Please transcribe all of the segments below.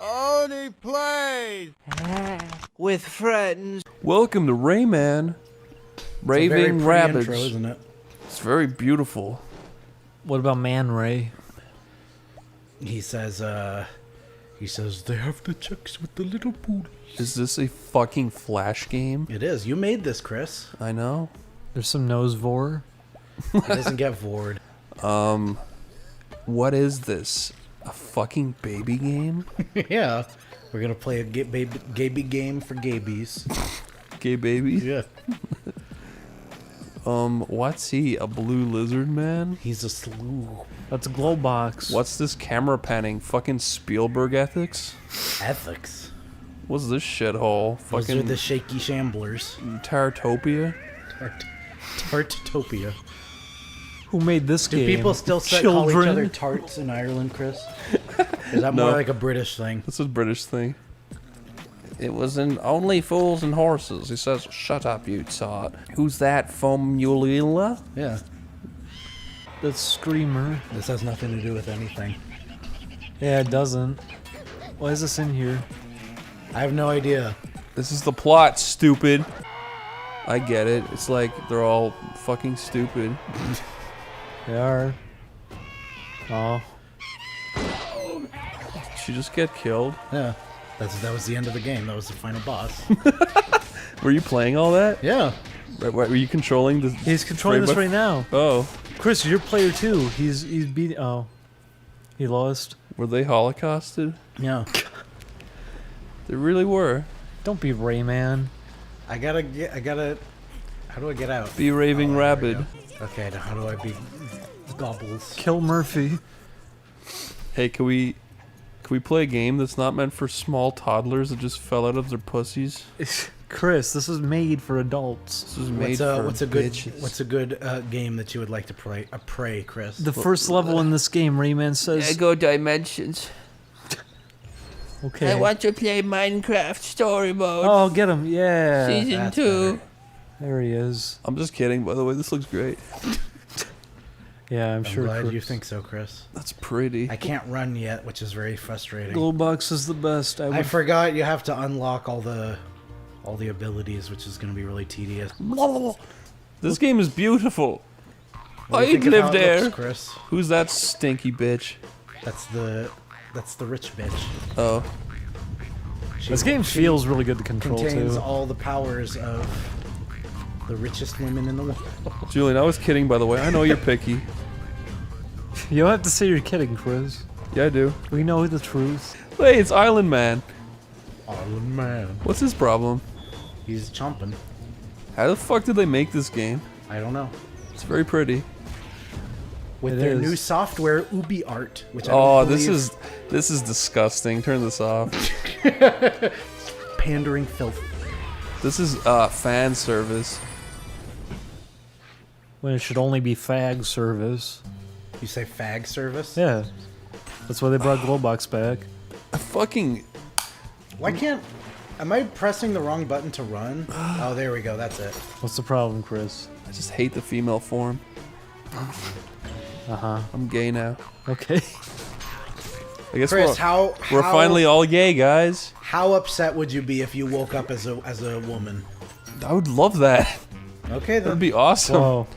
Oneyplays with friends. Welcome to Rayman. Raving rabbits. Intro, isn't it? It's very beautiful. What about Man Ray? He says they have the checks with the little poodles. Is this a fucking Flash game? It is. You made this, Chris. I know. There's some nose vor. It doesn't get vored. What is this? A fucking baby game? Yeah. We're gonna play a gaby game for gabies. Gay baby? Yeah. What's he? A blue lizard man? He's a slew. That's a glow box. What's this camera panning? Fucking Spielberg ethics? Ethics. What's this shithole? Those are Fucking the shaky shamblers. Tartopia? Tartopia. Who made this Do game? people still call each other tarts in Ireland, Chris? Is that more like a British thing? This is a British thing. It was in Only Fools and Horses. He says, shut up, you tart. Who's that, Fomulila? Yeah. That's Screamer. This has nothing to do with anything. Yeah, it doesn't. Why is this in here? I have no idea. This is the plot, stupid. I get it. It's like they're all fucking stupid. They are. Oh. Did she just get killed? Yeah. That was the end of the game. That was the final boss. Were you playing all that? Yeah. Were you controlling the... He's controlling this right now. Oh. Chris, you're player 2. He's beating... Oh. He lost. Were they holocausted? Yeah. They really were. Don't be Rayman. I gotta... How do I get out? Be raving rabbit. Okay, now how do I be Gobbles? Kill Murphy. Hey, can we play a game that's not meant for small toddlers that just fell out of their pussies? Chris, this is made for adults. This was made What's a good bitches. game that you would like to pray, Chris? The first level in this game, Rayman says... Go dimensions. Okay. I want to play Minecraft story mode. Oh, get him. Yeah. Season That's 2. better. There he is. I'm just kidding, by the way. This looks great. Yeah, I'm sure. Glad Chris. you think so, Chris. That's pretty. I can't run yet, which is very frustrating. Glowbox is the best. I forgot you have to unlock all the abilities, which is going to be really tedious. This game is beautiful. What do you I'd think of live how it there. looks, Chris? Who's that stinky bitch? That's the rich bitch. Oh. This game feels really good to control Contains too. all the powers of the richest women in the world. Julian, I was kidding, by the way. I know you're picky. You don't have to say you're kidding, Chris. Yeah, I do. We know the truth. Hey, it's Island Man. Oh man, What's his problem? he's chomping. How the fuck did they make this game? I don't know. It's very pretty. With It their is. new software, Ubi Art, which I Oh, don't believe this is disgusting. Turn this off. pandering filth. This is fan service. When it should only be fag service. You say fag service? Yeah. That's why they brought Glowbox back. I fucking... Why can't? Am I pressing the wrong button to run? Oh, there we go. That's it. What's the problem, Chris? I just hate the female form. Uh-huh. I'm gay now. Okay. I guess Chris, we're finally all gay, guys. How upset would you be if you woke up as a woman? I would love that. Okay, That'd then. be awesome. Whoa.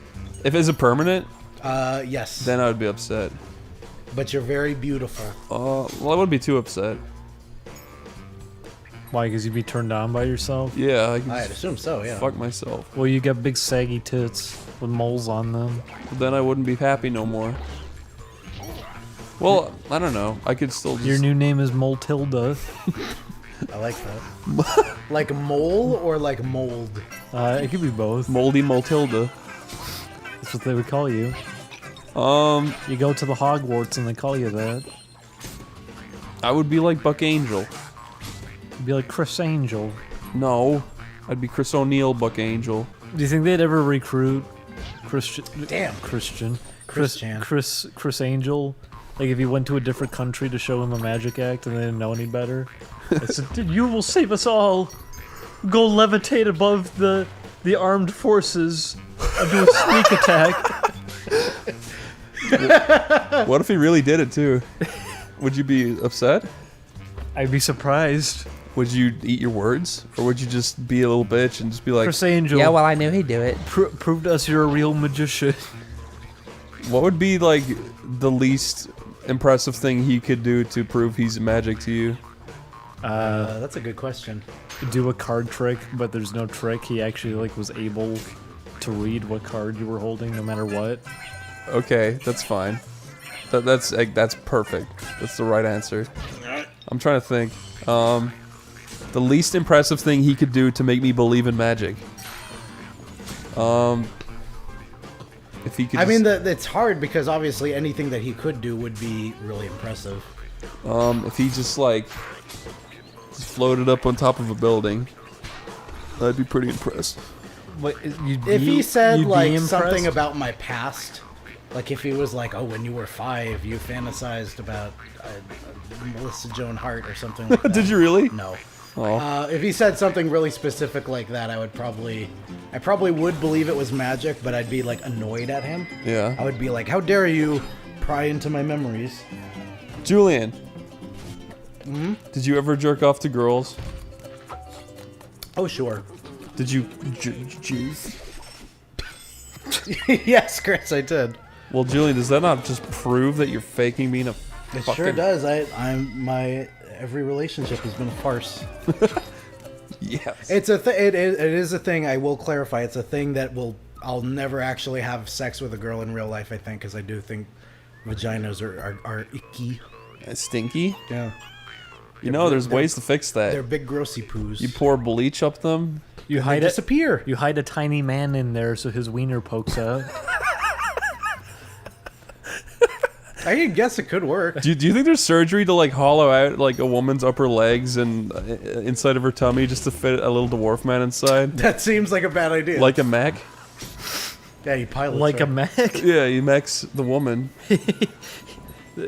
If it's a permanent, Yes. then I would be upset. But you're very beautiful. Well, I wouldn't be too upset. Why? Because you'd be turned on by yourself? Yeah, I can I'd just assume so. Yeah. fuck myself. Well, you got big saggy tits with moles on them. But then I wouldn't be happy no more. Well, I don't know. I could still just... Your new name is Moltilda. I like that. Like mole or like mold? It could be both. Moldy Moltilda. That's what they would call you. You go to the Hogwarts and they call you that. I would be like Buck Angel. You'd be like Chris Angel. No. I'd be Chris O'Neill Buck Angel. Do you think they'd ever recruit Christian? Damn. Christian. Christian. Chris Angel. Like if he went to a different country to show him a magic act and they didn't know any better. I said, you will save us all. Go levitate above the armed forces and do a sneak attack. What if he really did it too? Would you be upset? I'd be surprised. Would you eat your words, or would you just be a little bitch and just be like, Chris Angel, Yeah, well, I knew he'd do it. prove to us you're a real magician. what would be like the least impressive thing he could do to prove he's magic to you? That's a good question. Do a card trick, but there's no trick. He actually like was able to read what card you were holding, no matter what. Okay, that's fine. That's perfect. That's the right answer. I'm trying to think. The least impressive thing he could do to make me believe in magic. If he could. I mean, it's hard because obviously anything that he could do would be really impressive. If he just like floated up on top of a building, I'd be pretty impressed. What, If he said like something about my past, like if he was like, "Oh, when you were 5, you fantasized about Melissa Joan Hart or something like that." Did you really? No. Oh. If he said something really specific like that, I probably would believe it was magic, but I'd be like annoyed at him. Yeah. I would be like, "How dare you pry into my memories?" Julian. Did you ever jerk off to girls? Oh, sure. Did you juice? Yes, Chris, I did. Well, Julian, does that not just prove that you're faking being a It fucking... sure does. My every relationship has been a farce. Yes. It is a thing. I will clarify. It's a thing that I'll never actually have sex with a girl in real life. I think because I do think vaginas are icky. Stinky? Yeah. You know, there's ways to fix that. They're big grossy poos. You pour bleach up them. You They hide it. disappear. You hide a tiny man in there so his wiener pokes out. I guess it could work. Do you think there's surgery to like hollow out like a woman's upper legs and inside of her tummy just to fit a little dwarf man inside? That seems like a bad idea. Like a mech? Yeah, you pilot. Like a mech? Yeah, he mechs the woman.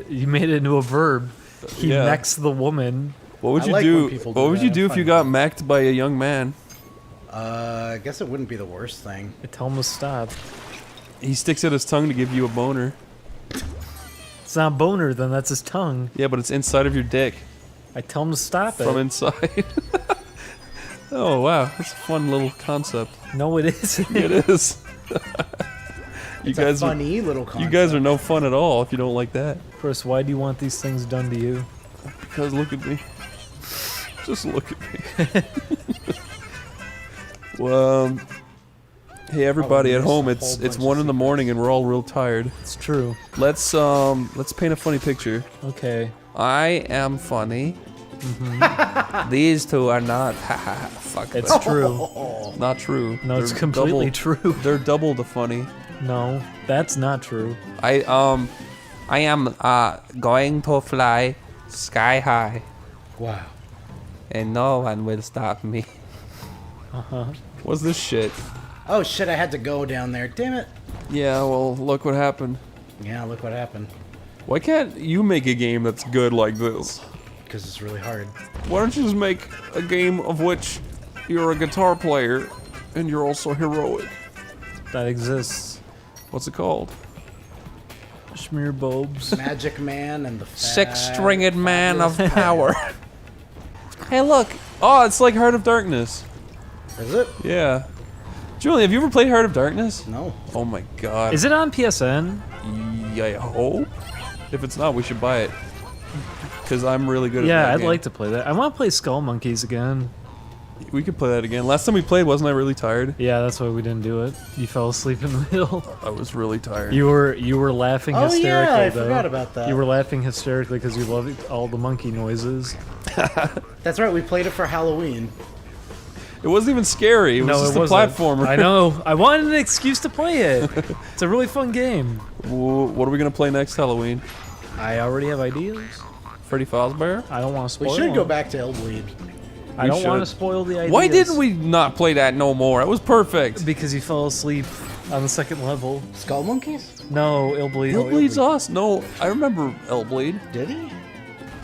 You made it into a verb. He Yeah. mechs the woman. What would I you like do? when people do What would that. you I'm do if fine you with got mech'd by a young man? I guess it wouldn't be the worst thing. I tell him to stop. He sticks out his tongue to give you a boner. It's not boner, then that's his tongue. Yeah, but it's inside of your dick I tell him to stop from it. inside. Oh wow, that's a fun little concept. No, it isn't. It is. It's a funny little concept. You guys are no fun at all if you don't like that. Chris, why do you want these things done to you? Because look at me. Just look at me. Well, hey everybody at home, it's 1 in the morning and we're all real tired. It's true. Let's paint a funny picture. Okay. I am funny. These two are not. Fuck. It's that. true. Not true. No, it's They're completely double- true. They're double the funny. No, that's not true. I am going to fly sky high, Wow. and no one will stop me. What's this shit? Oh shit! I had to go down there. Damn it. Yeah, well, look what happened. Yeah, look what happened. Why can't you make a game that's good like this? Because it's really hard. Why don't you just make a game of which you're a guitar player and you're also heroic? That exists. What's it called? Schmear bulbs. Magic Man and the Six-stringed man of power. Hey, look. Oh, it's like Heart of Darkness. Is it? Yeah. Julie, have you ever played Heart of Darkness? No. Oh my god. Is it on PSN? Yeah, I hope. If it's not, we should buy it. Because I'm really good at that Yeah, I'd game. like to play that. I want to play Skull Monkeys again. We could play that again. Last time we played, wasn't I really tired? Yeah, that's why we didn't do it. You fell asleep in the middle. I was really tired. You were laughing Oh hysterically. yeah, I though. forgot about that. You were laughing hysterically because you loved all the monkey noises. That's right. We played it for Halloween. It wasn't even scary. It was just a platformer. I know. I wanted an excuse to play it. It's a really fun game. What are we going to play next Halloween? I already have ideas. Freddy Fazbear? I don't want to spoil We should them. go back to Hellbleed. I don't want to should. spoil the ideas. Why didn't we not play that no more? It was perfect. Because you fell asleep on the second level. Skull Monkeys? No, Illbleed. Hellbleed's us. No, I remember Hellbleed. Did he?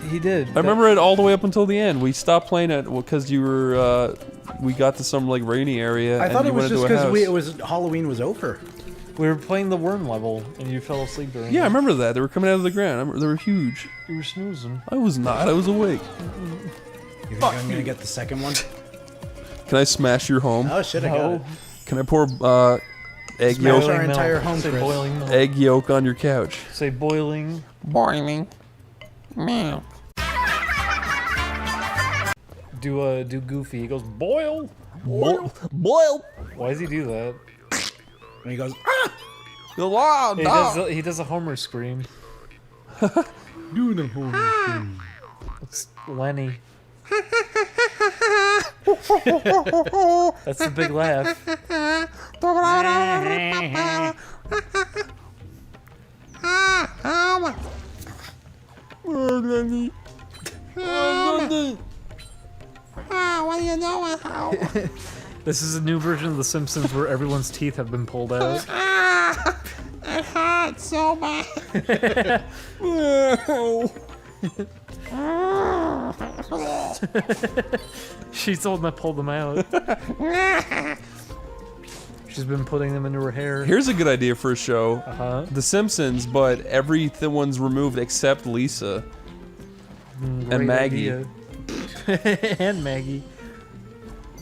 He did. I remember it all the way up until the end. We stopped playing it because you were. We got to some like rainy area. I and thought you it was went just into a because house. Halloween was over. We were playing the worm level, and you fell asleep during Yeah, I it. remember that. They were coming out of the ground. They were huge. You were snoozing. I was not. I was awake. You think I'm gonna get the second one? Can I smash your home? Oh shit, I got it. Can I pour egg Smash yolk? our entire home, Say Chris. boiling milk. Egg yolk on your couch. Say boiling. Boiling. Meow. Do Goofy. He goes, boil! Boil. Boil. Why does he do that? And he goes, ah! He does a Homer scream. Do the Homer. It's Lenny. That's the big laugh. What do you know how? This is a new version of The Simpsons where everyone's teeth have been pulled out. It hurts so bad. She's the one that pulled them out. She's been putting them into her hair. Here's a good idea for a show. Uh-huh. The Simpsons, but everyone's removed except Lisa and Great Maggie idea. And Maggie.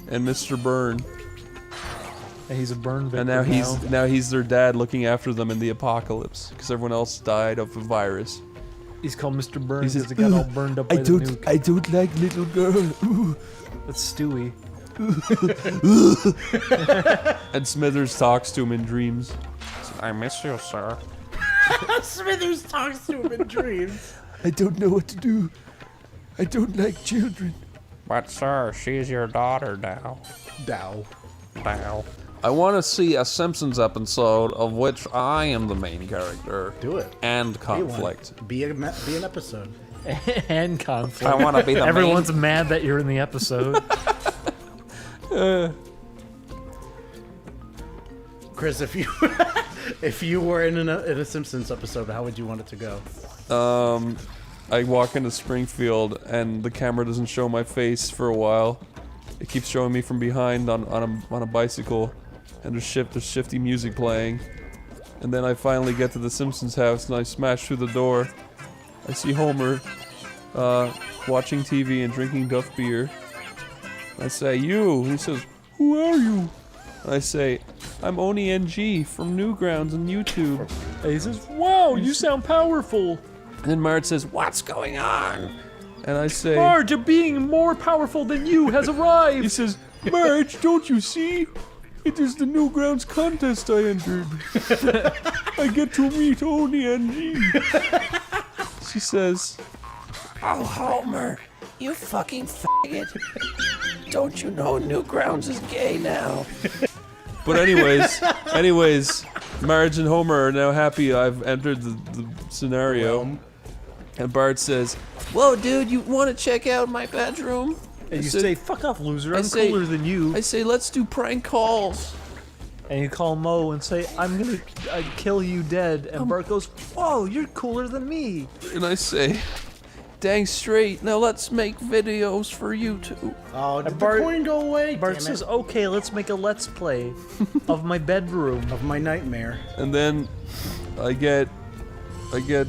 and Mr. Byrne. And he's a burn victim And now he's their dad looking after them in the apocalypse because everyone else died of a virus. He's called Mr. Burn He says, because he got all burned up by the nuke. I don't like little girl. Ooh. That's Stewie. And Smithers talks to him in dreams. I miss you, sir. Smithers talks to him in dreams. I don't know what to do. I don't like children. But sir, she's your daughter now. Dow. Now. I want to see a Simpsons episode of which I am the main character. Do it. And conflict. Be an episode. And conflict. I want to be the Everyone's mad that you're in the episode. Chris, if you were in a Simpsons episode, how would you want it to go? I walk into Springfield and the camera doesn't show my face for a while. It keeps showing me from behind on a bicycle, and there's shifty music playing. And then I finally get to the Simpsons house and I smash through the door. I see Homer watching TV and drinking Duff beer. I say, "You." He says, "Who are you?" And I say, "I'm Oney NG from Newgrounds on YouTube." And he says, wow, you sound powerful. And then Marge says, "What's going on?" And I say, Marge, a being more powerful than you has arrived. he says, "Marge, don't you see? It is the Newgrounds contest I entered. I get to meet Oney NG." She says, Oh, Homer, you fucking faggot. Don't you know Newgrounds is gay now? but anyways, Marge and Homer are now happy I've entered the scenario. And Bart says, Whoa, dude, you want to check out my bedroom? And you said- say, fuck off, loser, I'm say- cooler than you. I say, let's do prank calls. And you call Mo and say, I'm gonna kill you dead. And Bart goes, whoa, you're cooler than me. and I say, Dang straight. Now let's make videos for YouTube. Oh, did Bart- the coin go away? Bart Damn says, it. okay, let's make a let's play of my bedroom. Of my nightmare. and then I get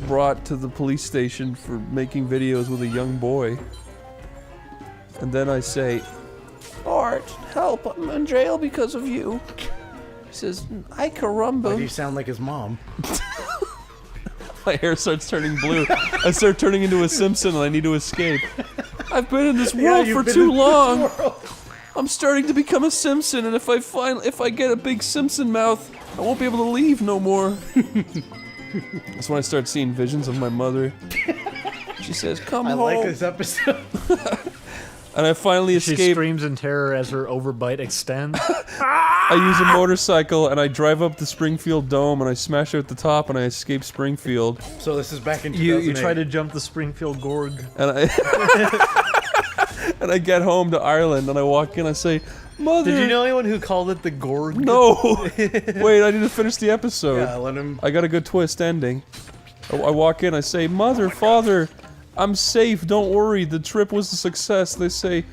brought to the police station for making videos with a young boy. And then I say, Bart, help, I'm in jail because of you. He says, ay Why do you caramba. sound like his mom? my hair starts turning blue. I start turning into a Simpson and I need to escape. I've been in this world you've for been too in long. this world. I'm starting to become a Simpson, and if I get a big Simpson mouth, I won't be able to leave no more. That's when I start seeing visions of my mother. She says, come I home. like this episode. And I finally She escape. screams in terror as her overbite extends. I use a motorcycle and I drive up the Springfield Dome and I smash out the top and I escape Springfield. So this is back in 2008. You try to jump the Springfield Gorg. And I get home to Ireland and I walk in. I say, "Mother." Did you know anyone who called it the Gorg? No. Wait, I need to finish the episode. Yeah, let him. I got a good twist ending. I walk in. I say, "Mother, Father, I'm safe. Don't worry. The trip was a success." They say,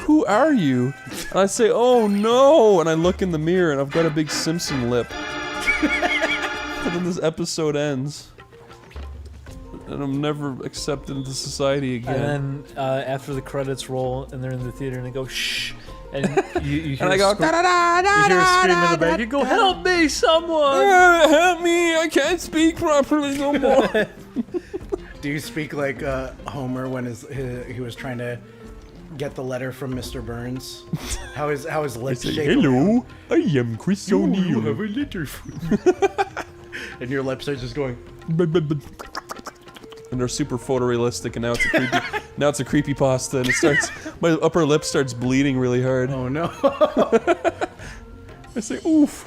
"Who are you?" And I say, "Oh no!" And I look in the mirror and I've got a big Simpson lip. then this episode ends. And I'm never accepted into society again. And then after the credits roll and they're in the theater and they go, shh. And you hear And I go, you hear a scream in the back. You go, help me, someone! help me! I can't speak properly no more. Do you speak like Homer when he was trying to get the letter from Mr. Burns? How his lips shake? Hello, I am Chris O'Neill. have a letter for me. And your lips are just going. And they're super photorealistic, and now it's a creepy. Now it's a creepy pasta, and it starts. My upper lip starts bleeding really hard. Oh no! I say, oof,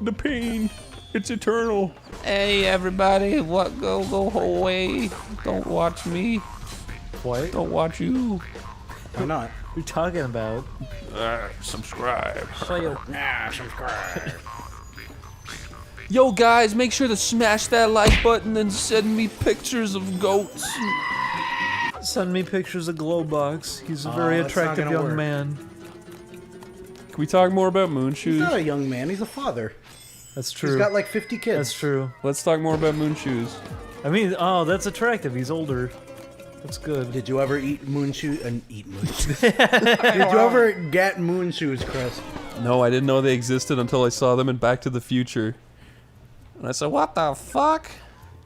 the pain. It's eternal. Hey, everybody, go away. Don't watch me. What? Don't watch you. Why not? What are you talking about? Subscribe. Subscribe. Yo, guys, make sure to smash that like button and send me pictures of goats. Send me pictures of Glowbox. He's a very that's not attractive gonna young work. man. Can we talk more about moon He's shoes? not a young man. He's a father. That's true. He's got like 50 kids. That's true. Let's talk more about moon shoes. I mean, oh, that's attractive. He's older. That's good. Did you ever eat moon shoes? Eat moon shoes. Did you ever get moon shoes, Chris? No, I didn't know they existed until I saw them in Back to the Future. And I said, what the fuck?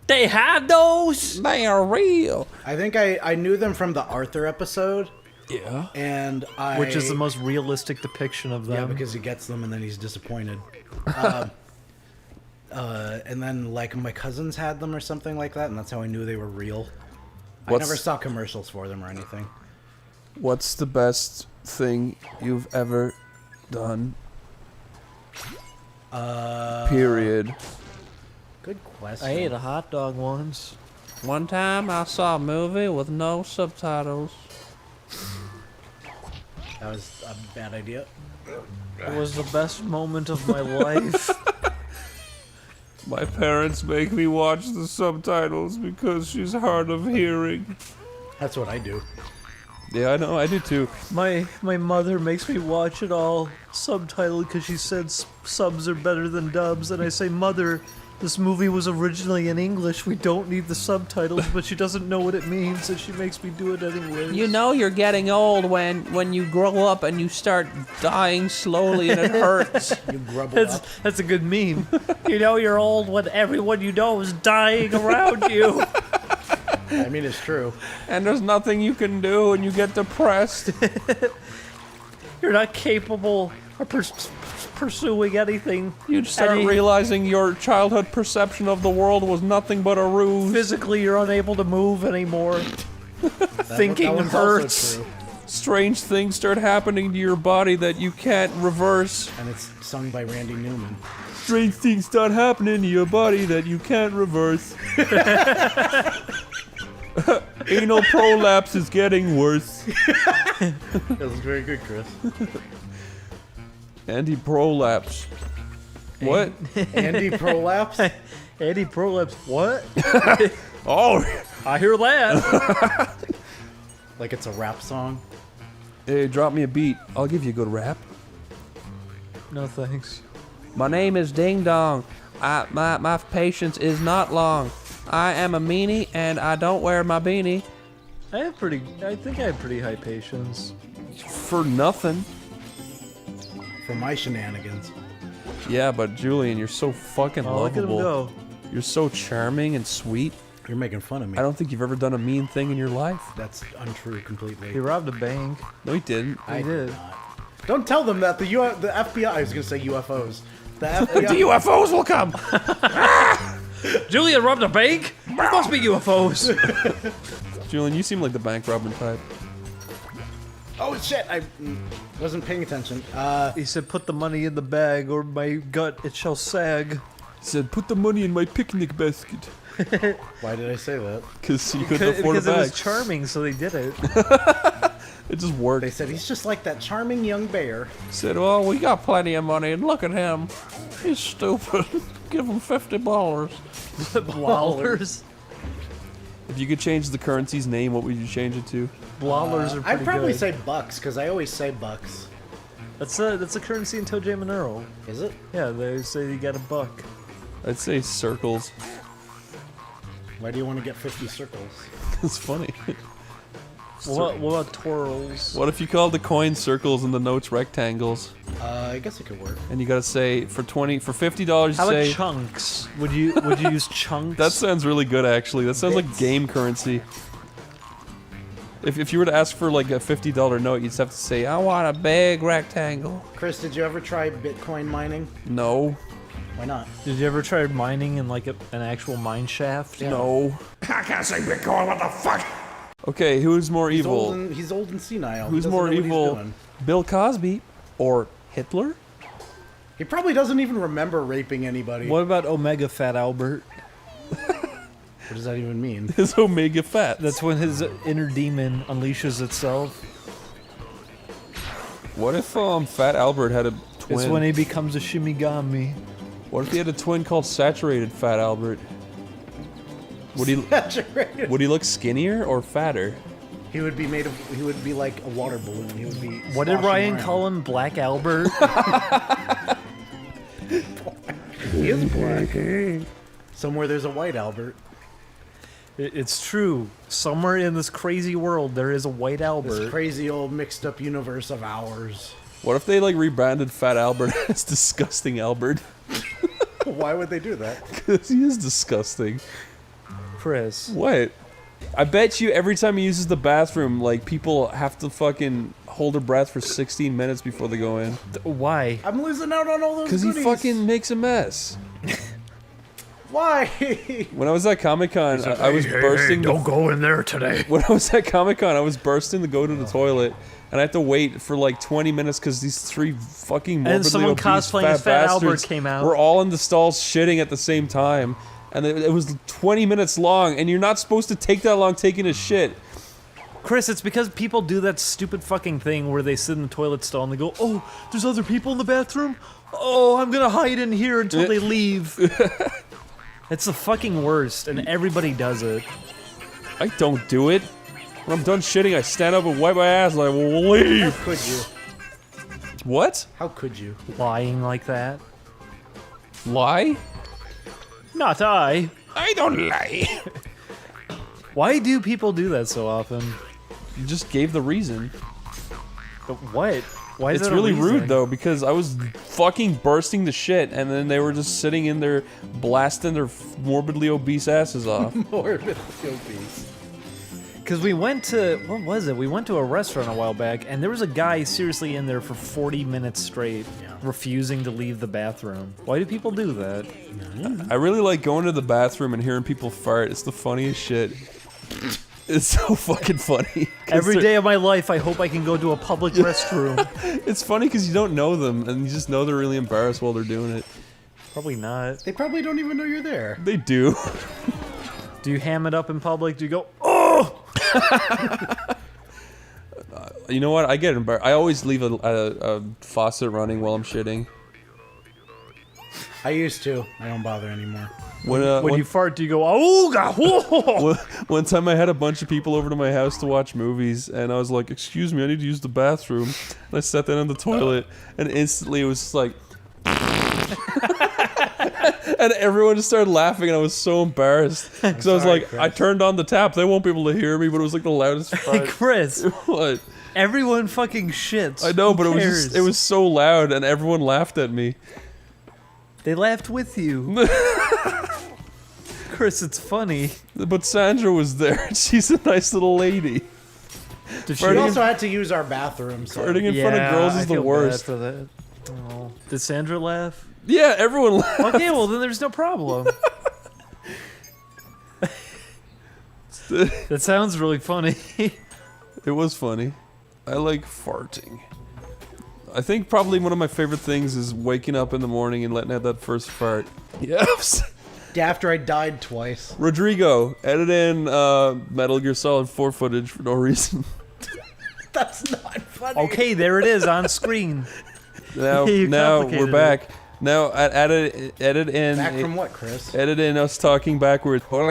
They had those. They are real. I think I knew them from the Arthur episode, Yeah. and Which is the most realistic depiction of them. Yeah, because he gets them and then he's disappointed. And then like my cousins had them or something like that, and that's how I knew they were real. I What's- never saw commercials for them or anything. What's the best thing you've ever done? Period. Good question. I ate a hot dog once. One time I saw a movie with no subtitles. That was a bad idea. It was the best moment of my life. My parents make me watch the subtitles because she's hard of hearing. That's what I do. Yeah, I know, I do too. My mother makes me watch it all subtitled because she said subs are better than dubs, and I say, Mother, this movie was originally in English. We don't need the subtitles, but she doesn't know what it means, so she makes me do it anyway. You know you're getting old when you grow up and you start dying slowly and it hurts. You grubble up. That's a good meme. You know you're old when everyone you know is dying around you. I mean, it's true. And there's nothing you can do and you get depressed. You're not capable of pursuing anything. You'd start realizing your childhood perception of the world was nothing but a ruse. Physically, you're unable to move anymore. Thinking that one's also hurts. true. Strange things start happening to your body that you can't reverse. And it's sung by Randy Newman. Strange things start happening to your body that you can't reverse. Anal prolapse is getting worse. That was very good, Chris. Anti-prolapse. What? Andy Prolapse? Andy Prolapse, what? Oh! I hear that. Like it's a rap song? Hey, drop me a beat. I'll give you a good rap. No thanks. My name is Ding Dong. My patience is not long. I am a meanie and I don't wear my beanie. I think I have pretty high patience. For nothing. For my shenanigans. Yeah, but Julian, you're so fucking Oh, look at him lovable. go. You're so charming and sweet. You're making fun of me. I don't think you've ever done a mean thing in your life. That's untrue completely. He robbed a bank. No, he didn't. I did. not. Don't tell them that the FBI. I was gonna say UFOs. The FBI. The UFOs will come. Julian robbed a bank? It must be UFOs. Julian, you seem like the bank robbing type. Oh shit! I wasn't paying attention. He said, put the money in the bag or my gut, it shall sag. He said, put the money in my picnic basket. Why did I say that? Because you couldn't afford a Because it was bag. charming, so they did it. It just worked. They said he's just like that charming young bear. Said, well, we got plenty of money and look at him. He's stupid. Give him $50. Blowlers. If you could change the currency's name, what would you change it to? Blowlers are pretty I'd probably good. say bucks because I always say bucks. That's a currency in Toe Jam and Earl. Is it? Yeah, they say you got a buck. I'd say circles. Why do you want to get 50 circles? It's funny. What about twirls? What if you called the coins circles and the notes rectangles? I guess it could work. And you gotta say for $50 How about say chunks? Would you use chunks? that sounds really good actually. That sounds like game currency. If you were to ask for like a $50 note, you'd just have to say, I want a big rectangle. Chris, did you ever try Bitcoin mining? No. Why not? Did you ever try mining in like an actual mine shaft? Yeah. No. I can't say Bitcoin, what the fuck? Okay, who's more evil? He's old and senile. Who's He doesn't more know what he's evil? doing. Bill Cosby or Hitler? He probably doesn't even remember raping anybody. What about Omega Fat Albert? What does that even mean? His Omega Fat. That's when his inner demon unleashes itself. What if Fat Albert had a twin? It's when he becomes a Shimigami. What if he had a twin called Saturated Fat Albert? Would he Saturated. would he look skinnier or fatter? He would be made of. He would be like a water balloon. He would be. What did sloshing Ryan around. call him? Black Albert? He is black. Somewhere there's a white Albert. It's true. Somewhere in this crazy world, there is a white This Albert. crazy old mixed up universe of ours. What if they like rebranded Fat Albert as Disgusting Albert? Why would they do that? Because he is disgusting. Chris. What? I bet you every time he uses the bathroom, like people have to fucking hold their breath for 16 minutes before they go in. Why? I'm losing out on all those Because he goodies. fucking makes a mess. Why? When I was at Comic-Con, I was bursting. Don't go in there today. When I was at Comic-Con, I was bursting to go to the toilet, and I had to wait for like 20 minutes because these three fucking morbidly someone obese cosplaying fat as Fat Albert bastards came out. were all in the stalls shitting at the same time, and it was 20 minutes long, and you're not supposed to take that long taking a shit. Chris, it's because people do that stupid fucking thing where they sit in the toilet stall and they go, oh, there's other people in the bathroom? Oh, I'm gonna hide in here until they leave. It's the fucking worst, and everybody does it. I don't do it. When I'm done shitting, I stand up and wipe my ass and I will leave. How could you? What? How could you? Lying like that. Lie? Not I. I don't lie. Why do people do that so often? You just gave the reason. But what? Why is It's that a really reason? rude though, because I was fucking bursting to shit, and then they were just sitting in there blasting their morbidly obese asses off. Morbidly obese. Because we went to, what was it? We went to a restaurant a while back, and there was a guy seriously in there for 40 minutes straight, refusing to leave the bathroom. Why do people do that? I really like going to the bathroom and hearing people fart. It's the funniest shit. It's so fucking funny. Every day of my life, I hope I can go to a public restroom. It's funny because you don't know them, and you just know they're really embarrassed while they're doing it. Probably not. They probably don't even know you're there. They do. Do you ham it up in public? Do you go, oh! You know what? I get embarrassed. I always leave a faucet running while I'm shitting. I used to. I don't bother anymore. When you fart, do you go, oh, One time I had a bunch of people over to my house to watch movies, and I was like, excuse me, I need to use the bathroom. And I sat down in the toilet, and instantly it was just like... and everyone just started laughing, and I was so embarrassed. Because I was sorry, like, Chris. I turned on the tap, they won't be able to hear me, but it was like the loudest fart. Chris, What? everyone fucking shits. I know, Who but it was cares? just, it was so loud, and everyone laughed at me. They laughed with you. Chris, it's funny. But Sandra was there, and she's a nice little lady. Did We also had to use our bathroom, so Farting in front of girls I is the feel worst. bad for that. Oh. Did Sandra laugh? Yeah, everyone laughed. Okay, well then there's no problem. That sounds really funny. It was funny. I like farting. I think probably one of my favorite things is waking up in the morning and letting out that first fart. Yes. after I died twice. Rodrigo, edit in Metal Gear Solid 4 footage for no reason. That's not funny. Okay, there it is on screen. Now You we're complicated back. Now, edit in. Back from what, Chris? Edit in us talking backwards. Can't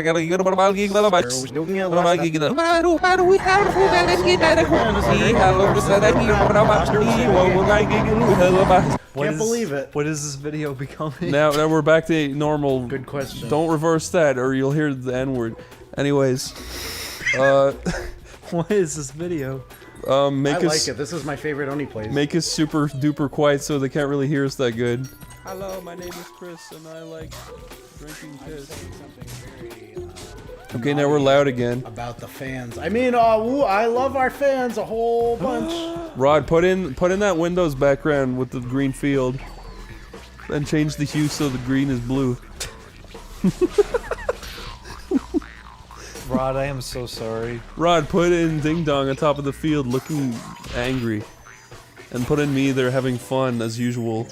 believe it. What is this video becoming? Now we're back to normal. Good question. Don't reverse that, or you'll hear the N-word. Anyways, What is this video? make I us like it. This is my favorite Oneyplays. make us super duper quiet so they can't really hear us that good. Hello, my name is Chris, and I like drinking piss. Okay, now we're loud again. About the fans. I mean, I love our fans a whole bunch. Rod, put in that Windows background with the green field, and change the hue so the green is blue. Rod, I am so sorry. Rod, put in Ding Dong on top of the field looking angry. And put in me there having fun as usual.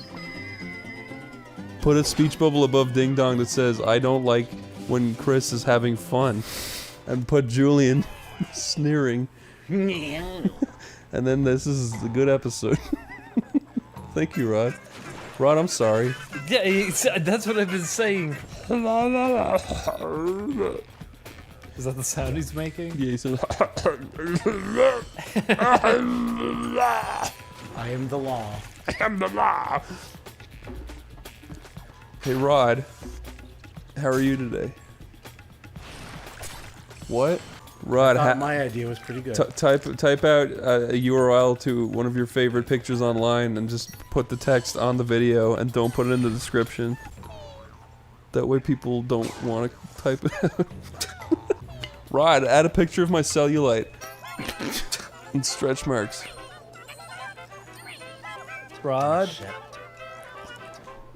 Put a speech bubble above Ding Dong that says, I don't like when Chris is having fun. And put Julian sneering. And then this is a good episode. Thank you, Rod. Rod, I'm sorry. Yeah, that's what I've been saying. Is that the sound he's making? Yeah, he says, I am the law. Hey, Rod. How are you today? What? Rod, My idea was pretty good. type out a URL to one of your favorite pictures online and just put the text on the video and don't put it in the description. That way people don't want to type it out. Rod, add a picture of my cellulite. And stretch marks. Rod?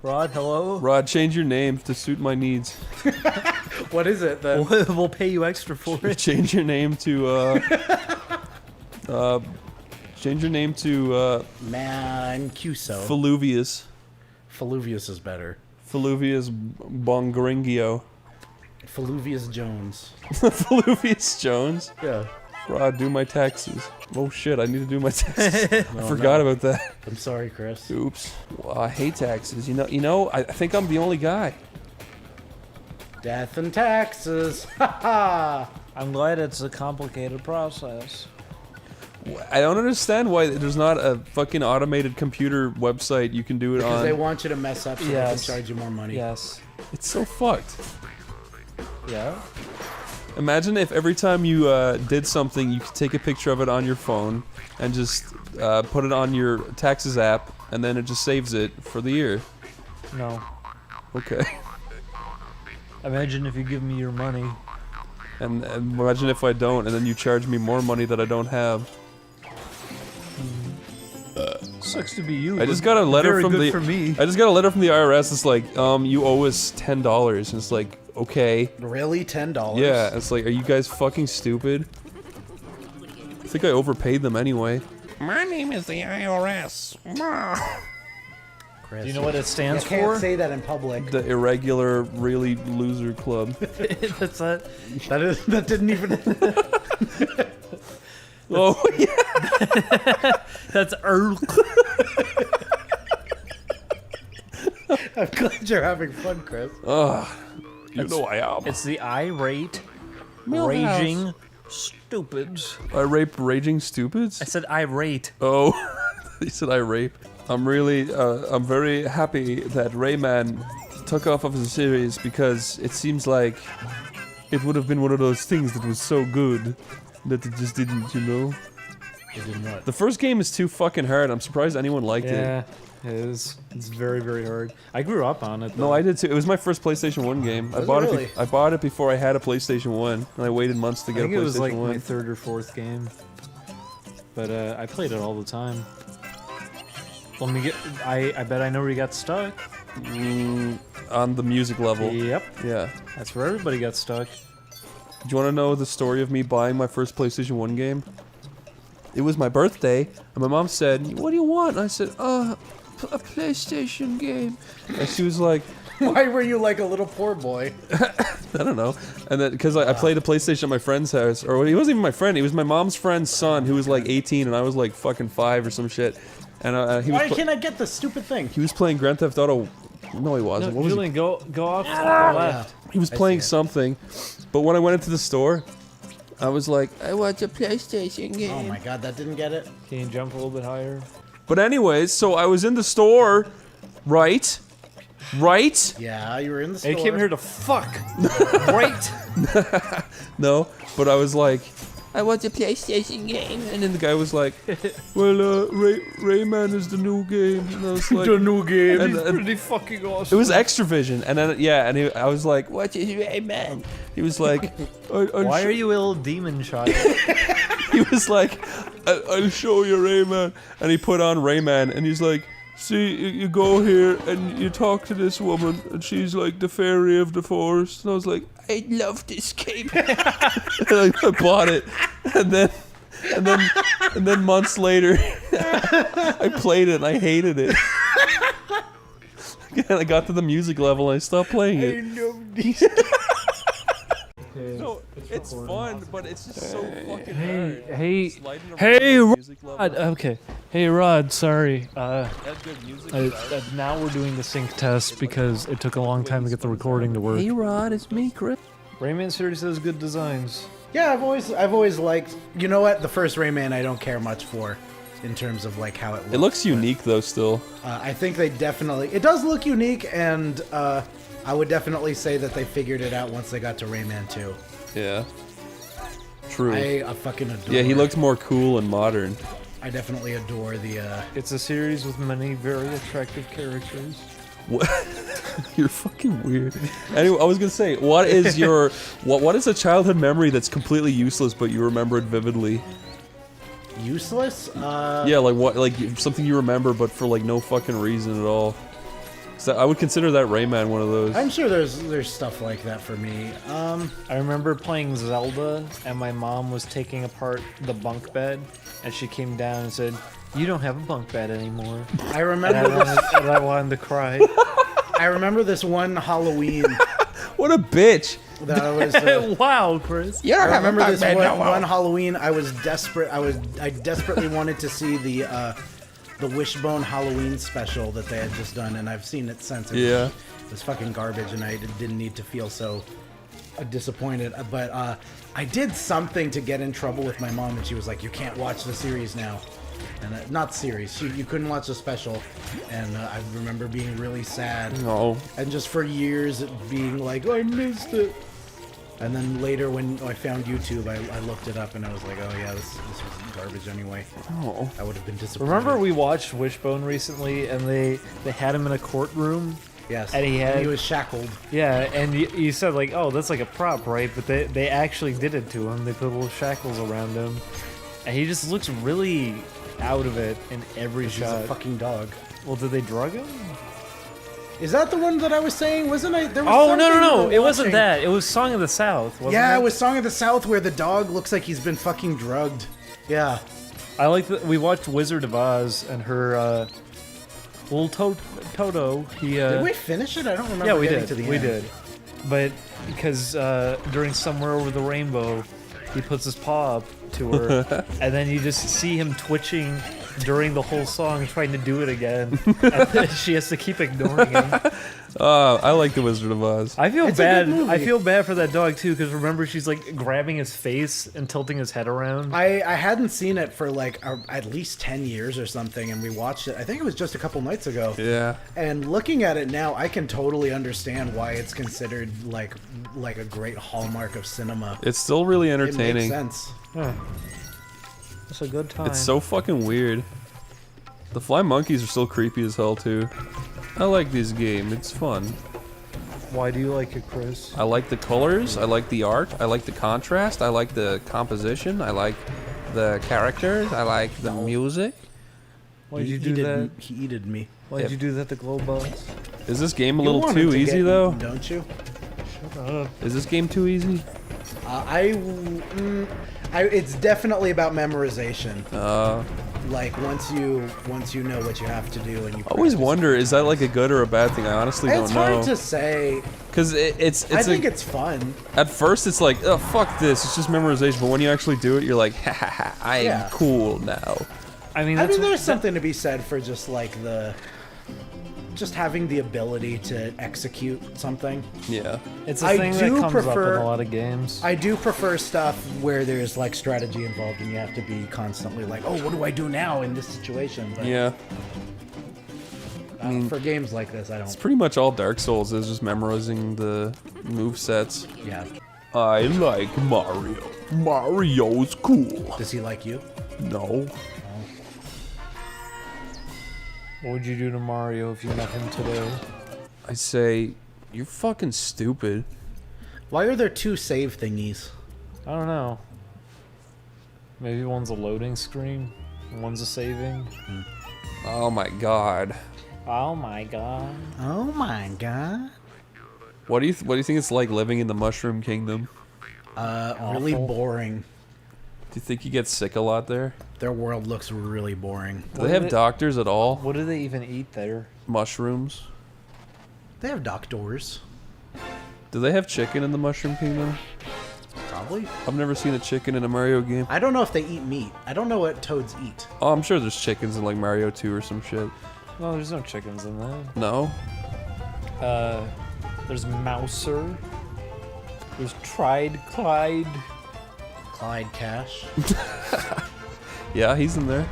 Rod, hello? Rod, change your name to suit my needs. What is it then? We'll pay you extra for it. Change your name to, change your name to, Mancuso. Faluvius. Faluvius is better. Faluvius Bongringio. Faluvius Jones. Faluvius Jones? Yeah. Rod, do my taxes. Oh shit, I need to do my taxes. I forgot about that. I'm sorry, Chris. Oops. Well, I hate taxes. You know, I think I'm the only guy. Death and taxes. Ha ha. I'm glad it's a complicated process. I don't understand why there's not a fucking automated computer website you can do it Because on. they want you to mess up so they can charge you more money. Yes. It's so fucked. Yeah? Imagine if every time you did something, you could take a picture of it on your phone and just put it on your taxes app, and then it just saves it for the year. No. Okay. Imagine if you give me your money. And imagine if I don't, and then you charge me more money that I don't have. Sucks to be you. I just got a letter very from good the. for me. I just got a letter from the IRS. It's like, you owe us $10, and it's like, okay. Really? $10? Yeah, it's like, are you guys fucking stupid? I think I overpaid them anyway. My name is the IRS. Chris, Do you know what it you stands can't for? say that in public. The irregular, really loser club. That's that. That didn't even. Oh yeah. That's Earl. I'm glad you're having fun, Chris. You know I am. It's the irate, raging stupids. I rape raging stupids. I said irate. Oh, he said I rape. I'm very happy that Rayman took off of the series because it seems like it would have been one of those things that was so good that it just didn't, you know? It didn't what? The first game is too fucking hard. I'm surprised anyone liked it. Yeah, it is. It's very, very hard. I grew up on it, though. No, I did too. It was my first PlayStation 1 game. I Was bought it it. really? I bought it before I had a PlayStation 1, and I waited months to I get a think it was like PlayStation my 1. third or fourth game. But I played it all the time. Let me get. I bet I know where you got stuck. On the music level. Yep, Yeah. that's where everybody got stuck. Do you want to know the story of me buying my first PlayStation 1 game? It was my birthday, and my mom said, "What do you want?" And I said, a PlayStation game." And she was like, Why were you like a little poor boy? I don't know. And then, because I played a PlayStation at my friend's house, or he wasn't even my friend, he was my mom's friend's son, who was like 18, and I was like fucking 5 or some shit. And he was Why can't I get this stupid thing? he was playing Grand Theft Auto No, he wasn't. What was he? Julian, go off to the left. He was playing something, but when I went into the store, I was like, I want a PlayStation game. Oh my god, that didn't get it? Can you jump a little bit higher? But anyways, so I was in the store, right? Right? Yeah, you were in the store. Hey, came here to fuck. Right? No, but I was like, I want a PlayStation game. And then the guy was like, well, Rayman is the new game. And I was like, The new game. And- It's and- pretty fucking awesome. it was Extravision. And then, yeah, and I was like, what is Rayman? He was like, Why are you a little demon child? He was like, I'll show you Rayman. And he put on Rayman, and he's like, see, you go here, and you talk to this woman, and she's like the fairy of the forest. And I was like, I love this game. And I bought it. And then months later, I played it, and I hated it. And I got to the music level, and I stopped playing it. No, it's fun, but it's just so fucking hard. Hey, Music level. Rod. Okay. Hey, Rod. Sorry. That's good music. Now we're doing the sync test because it took a long time to get the recording to work. Hey Rod, it's me, Chris. Rayman series has good designs. Yeah, I've always liked. You know what? The first Rayman I don't care much for, in terms of like how it looks. It looks unique though, still. I think they definitely. It does look unique, and I would definitely say that they figured it out once they got to Rayman 2. Yeah. True. I fucking adore. Yeah, he looked more cool and modern. I definitely adore the. It's a series with many very attractive characters. What? You're fucking weird. Anyway, I was gonna say, what is your what is a childhood memory that's completely useless but you remember it vividly? Useless? Yeah, like what? Like something you remember but for like no fucking reason at all. So I would consider that Rayman one of those. I'm sure there's stuff like that for me. I remember playing Zelda, and my mom was taking apart the bunk bed, and she came down and said, "You don't have a bunk bed anymore." I remember And I wanted to cry. I remember this one Halloween What a bitch! that I was. Wow, Chris. You don't I have a remember bunk this bed, no, one Halloween. I was desperate. I desperately wanted to see the Wishbone Halloween special that they had just done, and I've seen it since. It was fucking garbage, and I didn't need to feel so disappointed. But I did something to get in trouble with my mom, and she was like, "You can't watch the series now." And not series. You couldn't watch the special, and I remember being really sad. No. And just for years being like, I missed it. And then later when I found YouTube, I looked it up and I was like, oh yeah, this was garbage anyway. Oh. I would have been disappointed. Remember we watched Wishbone recently, and they had him in a courtroom? Yes. And he was shackled. Yeah, and you said like, oh, that's like a prop, right? But they actually did it to him. They put little shackles around him. And he just looks really out of it in every He's shot. a fucking dog. Well, did they drug him? Is that the one that I was saying? Wasn't I? There was Oh, something no. we were It wasn't watching. that. It was Song of the South, wasn't Yeah, it? it was Song of the South where the dog looks like he's been fucking drugged. Yeah. I like that we watched Wizard of Oz and her little Toto. He Did we finish it? I don't remember yeah, we getting did. to the We end. did. But because during Somewhere Over the Rainbow, he puts his paw up to her, and then you just see him twitching during the whole song, trying to do it again. And then she has to keep ignoring him. I like The Wizard of Oz. I feel It's a bad. good movie. I feel bad for that dog too, because remember she's like grabbing his face and tilting his head around. I hadn't seen it for like at least 10 years or something, and we watched it. I think it was just a couple nights ago. Yeah. And looking at it now, I can totally understand why it's considered like a great hallmark of cinema. It's still really It entertaining. makes sense. Huh. It's a good time. It's so fucking weird. The flying monkeys are still creepy as hell too. I like this game. It's fun. Why do you like it, Chris? I like the colors. I like the art. I like the contrast. I like the composition. I like the characters. I like the music. Why did you do that? He eated me. Why did you do that to Glowbugs? Is this game a You little want him too to easy get though? eaten, don't you? Is this game too easy? It's definitely about memorization. Uh, Like once you know what you have to do, and you. I always practice. wonder, is that like a good or a bad thing? I honestly It's don't know. hard to say. Because it's I think it's fun. at first it's like, oh fuck this, it's just memorization. But when you actually do it, you're like, ha ha ha, I'm Yeah. cool now. I mean, I that's, mean, there's something to be said for just like the just having the ability to execute something. Yeah. It's a I thing that do comes up prefer- in a lot of games. I do prefer stuff where there's like strategy involved and you have to be constantly like, oh, what do I do now in this situation? But Yeah. for games like this, I don't. It's pretty much all Dark Souls is just memorizing the move sets. Yeah. I like Mario. Mario's cool. Does he like you? No. What would you do to Mario if you met him today? I say, you're fucking stupid. Why are there 2 save thingies? I don't know. Maybe one's a loading screen, and one's a saving. Oh my god. Oh my god. Oh my god. What do you think it's like living in the Mushroom Kingdom? Really Awful. boring. Do you think you get sick a lot there? Their world looks really boring. Do they have doctors at all? What do they even eat there? Mushrooms? They have doctors. Do they have chicken in the Mushroom Kingdom? Probably. I've never seen a chicken in a Mario game. I don't know if they eat meat. I don't know what toads eat. Oh, I'm sure there's chickens in like Mario 2 or some shit. No, there's no chickens in that. No? There's Mouser. There's Clyde. Clyde Cash. Yeah, he's in there.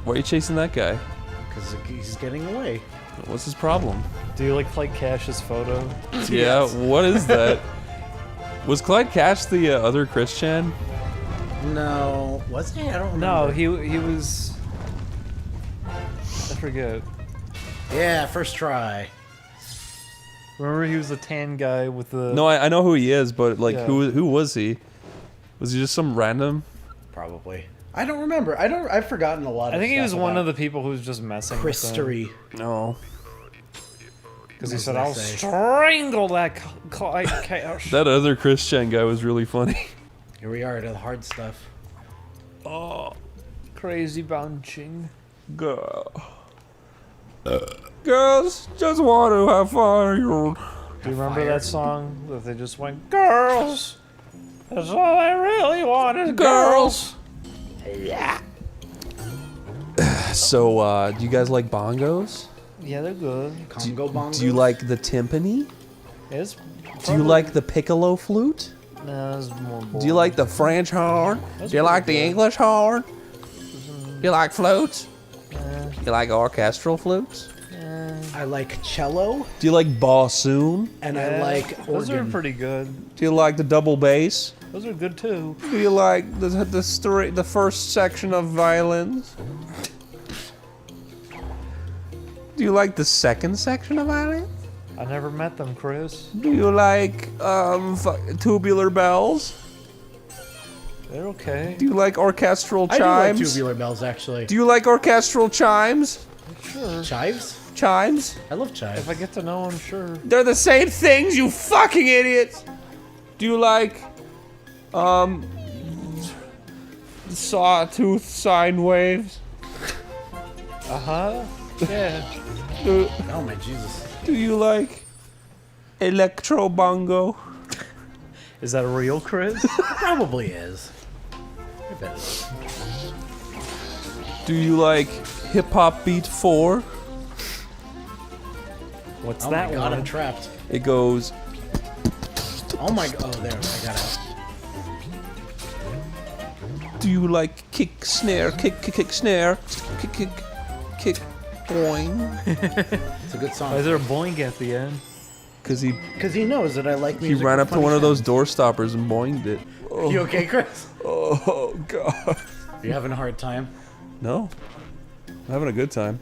Why are you chasing that guy? Because he's getting away. What's his problem? Do you like Clyde Cash's photo? Yeah, what is that? Was Clyde Cash the other Christian? No. Was he? I don't remember. No, he was. I forget. Yeah, first try. Remember, he was the tan guy with the. No, I know who he is, but like, Yeah. who was he? Was he just some random? Probably. I don't remember. I've forgotten a lot of I think he stuff was one about of the people who was just messing Christery. No. because he As said, they "I'll say. strangle that Clyde Cash." That other Christian guy was really funny. Here we are at the hard stuff. Oh, crazy bunching. Girl. Girls just want to have fun. Do you remember that song that they just went, "Girls"? That's all I really want is girls. So, do you guys like bongos? Yeah, they're good. Congo bongos. Do you like the timpani? It's Do you like the piccolo flute? No, it's more boring. Do you like the French horn? Do you like the English horn? Do you like flutes? You like orchestral flutes? I like cello Do you like bassoon? and I like Those are organ. pretty good. Do you like the double bass? Those are good too. Do you like the first section of violins? Do you like the second section of violins? I never met them, Chris. Do you like tubular bells? They're okay. Do you like orchestral I do like chimes? tubular bells, actually. Do you like orchestral chimes? Sure. Chives? Chimes? I love chives. If I get to know them, sure. They're the same things, you fucking idiots! Do you like, sawtooth sine waves? Uh-huh. Yeah. Oh my Jesus. Do you like electro bongo? Is that real, Chris? Probably is. I bet it is. Do you like hip hop beat 4? What's Oh that my god, one? I'm trapped. It goes. Oh my god. Oh, there. I got it. Do you like kick snare, kick snare, kick boing? It's a good Why song. is there a boing at the end? Because he Because he knows that I like he music. ran with up to funny one of those sounds. door stoppers and boinged it. Oh, You okay, Chris? oh god. You having a hard time? No, I'm having a good time.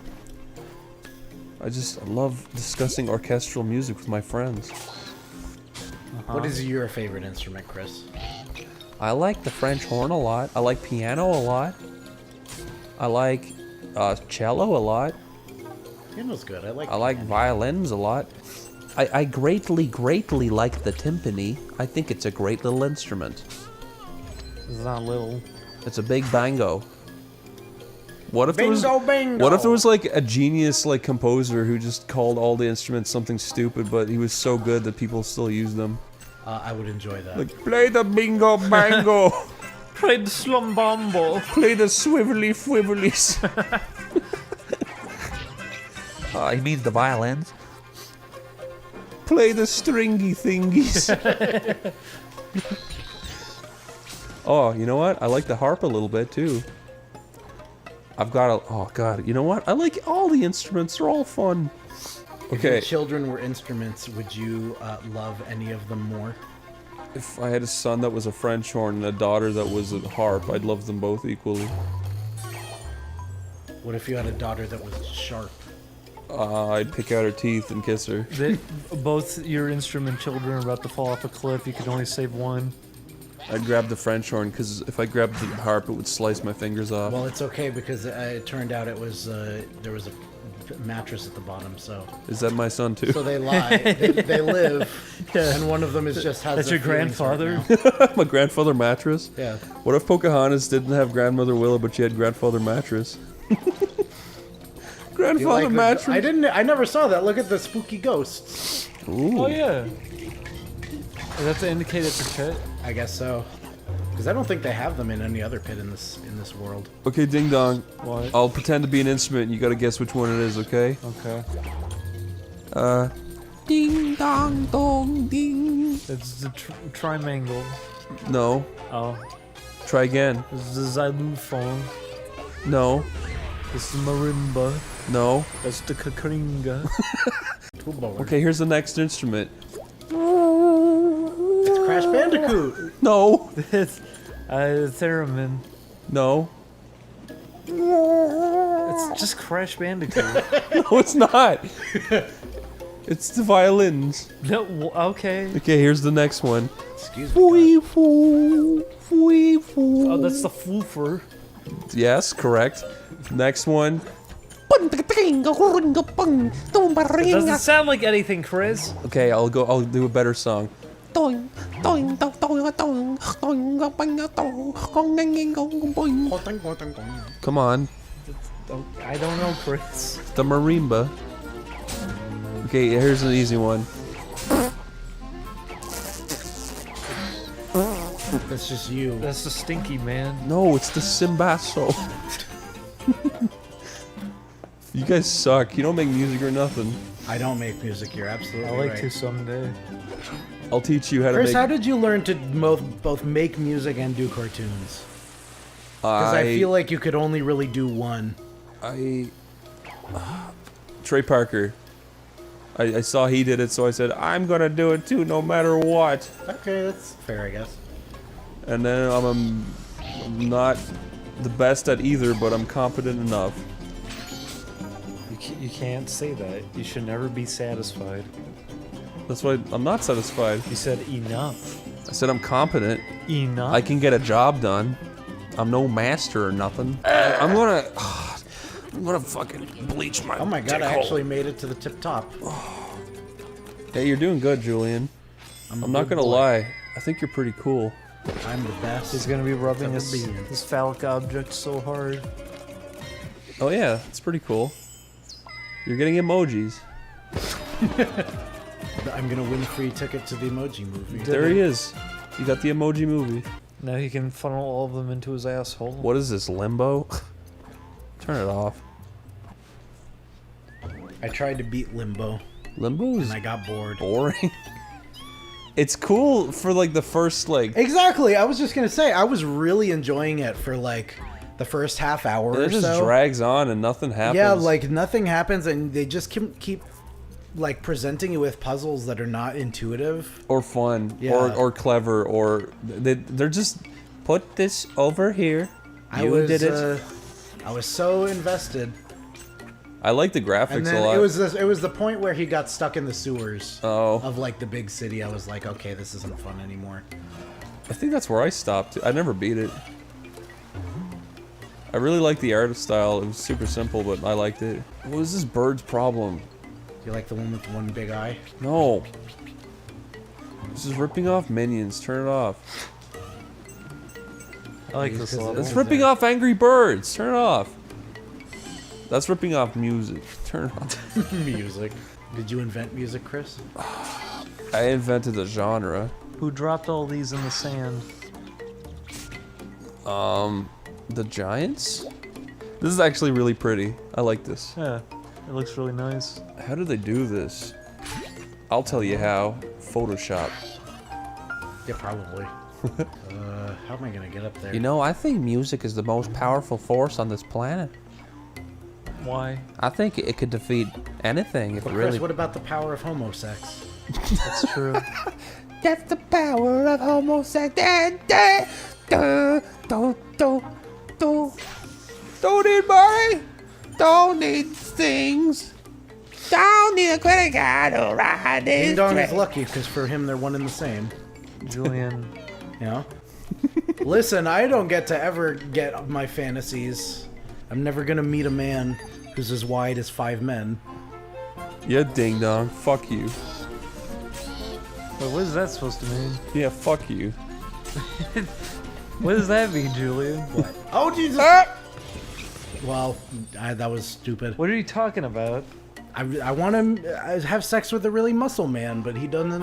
I love discussing orchestral music with my friends. What is your favorite instrument, Chris? I like the French horn a lot. I like piano a lot. I like cello a lot. Piano's good. I like. I like piano. violins a lot. I greatly like the timpani. I think it's a great little instrument. It's not little. It's a big bango. What if there was Bingo. What if there was like a genius like composer who just called all the instruments something stupid, but he was so good that people still use them? I would enjoy that. Like play the bingo bango, Play the slumbombo. play the swivelly fwivellies. He means the violins. Play the stringy thingies. Oh, you know what? I like the harp a little bit too. I've got a. Oh god, you know what? I like all the instruments. They're all fun. If your Okay. children were instruments, would you love any of them more? If I had a son that was a French horn and a daughter that was a harp, I'd love them both equally. What if you had a daughter that was sharp? I'd pick out her teeth and kiss her. Both your instrument children are about to fall off a cliff. You can only save one. I'd grab the French horn because if I grabbed the harp, it would slice my fingers off. Well, it's okay because it turned out it was there was a mattress at the bottom, so Is that my son too? so they lie, they live, Yeah. and one of them is just has. That's their your feelings right grandfather? now. My grandfather mattress? Yeah. What if Pocahontas didn't have grandmother Willow, but she had grandfather mattress? You Grandfather like mattress. I never saw that. Look at the spooky ghosts. Ooh. Oh yeah. Is that to indicate it's a pit? I guess so. Because I don't think they have them in any other pit in this world. Okay, ding dong. What? I'll pretend to be an instrument and you gotta guess which one it is, okay? Okay. Ding dong dong ding. It's the trimangle. No. Oh. Try again. It's the xylophone. No. It's the marimba. No. That's the kakringa. Tuba. Okay, here's the next instrument. It's Crash Bandicoot. No. It's theremin. No. It's just Crash Bandicoot. No, it's not. It's the violins. No, okay. Okay, here's the next one. Excuse me. Wee foo. Wee foo. Oh, that's the floofer. Yes, correct. Next one. It doesn't sound like anything, Chris. Okay, I'll do a better song. Come on. I don't know, Chris. The marimba. Okay, here's an easy one. That's just you. That's the stinky man. No, it's the Simbasso. You guys suck. You don't make music or nothing. I don't make music. You're absolutely I like right. to someday. I'll teach you how to Chris, make. how did you learn to both make music and do cartoons? Because I feel like you could only really do one. Trey Parker. I saw he did it, so I said I'm gonna do it too, no matter what. Okay, that's fair, I guess. And then I'm not the best at either, but I'm competent enough. You can't say that. You should never be satisfied. That's why I'm not satisfied. You said enough. I said I'm competent. Enough? I can get a job done. I'm no master or nothing. I'm gonna fucking bleach my. Oh my god, I actually made it to the tip top. Hey, you're doing good, Julian. I'm I'm not gonna lie. I think you're pretty cool. I'm the best. He's gonna be rubbing It's his, a bean. his phallic object so hard. Oh yeah, it's pretty cool. You're getting emojis. I'm gonna win a free ticket to the Emoji Movie. There he is. You got the emoji movie. Now he can funnel all of them into his asshole. What is this, Limbo? Turn it off. I tried to beat Limbo, Limbo is and I got bored. boring. It's cool for like the first like. Exactly. I was just gonna say I was really enjoying it for like the first half hour or It just so. drags on and nothing happens. Yeah, like nothing happens, and they just keep like presenting you with puzzles that are not intuitive. or fun, Yeah. or clever, or they're just put this over here. You did it. I was so invested, I like the graphics and a then lot. it was the point where he got stuck in the sewers Oh, of like the big city. I was like, okay, this isn't fun anymore. I think that's where I stopped. I never beat it. I really like the art style. It was super simple, but I liked it. What is this bird's problem? You like the one with the one big eye? No. This is ripping off minions. Turn it off. I like this Because level. It's ripping off Angry Birds. Turn it off. That's ripping off music. Turn it off. Music. Did you invent music, Chris? I invented the genre. Who dropped all these in the sand? The Giants? This is actually really pretty. I like this. Yeah. It looks really nice. How do they do this? I'll tell you how. Photoshop. Yeah, probably. How am I gonna get up there? You know, I think music is the most powerful force on this planet. Why? I think it could defeat anything if But it Chris, really... what about the power of homosex? That's true. That's the power of homosexuality. Don't need money. Don't need things. Don't need a credit card to ride Ding this Dong is train. lucky because for him they're one and the same. Julian. You know? Listen, I don't get to ever get my fantasies. I'm never gonna meet a man who's as wide as 5 men. Yeah, ding dong. Fuck you. But what is that supposed to mean? Yeah, fuck you. What does that mean, Julian? What? Oh, Jesus! Well, that was stupid. What are you talking about? I want to have sex with a really muscle man, but he doesn't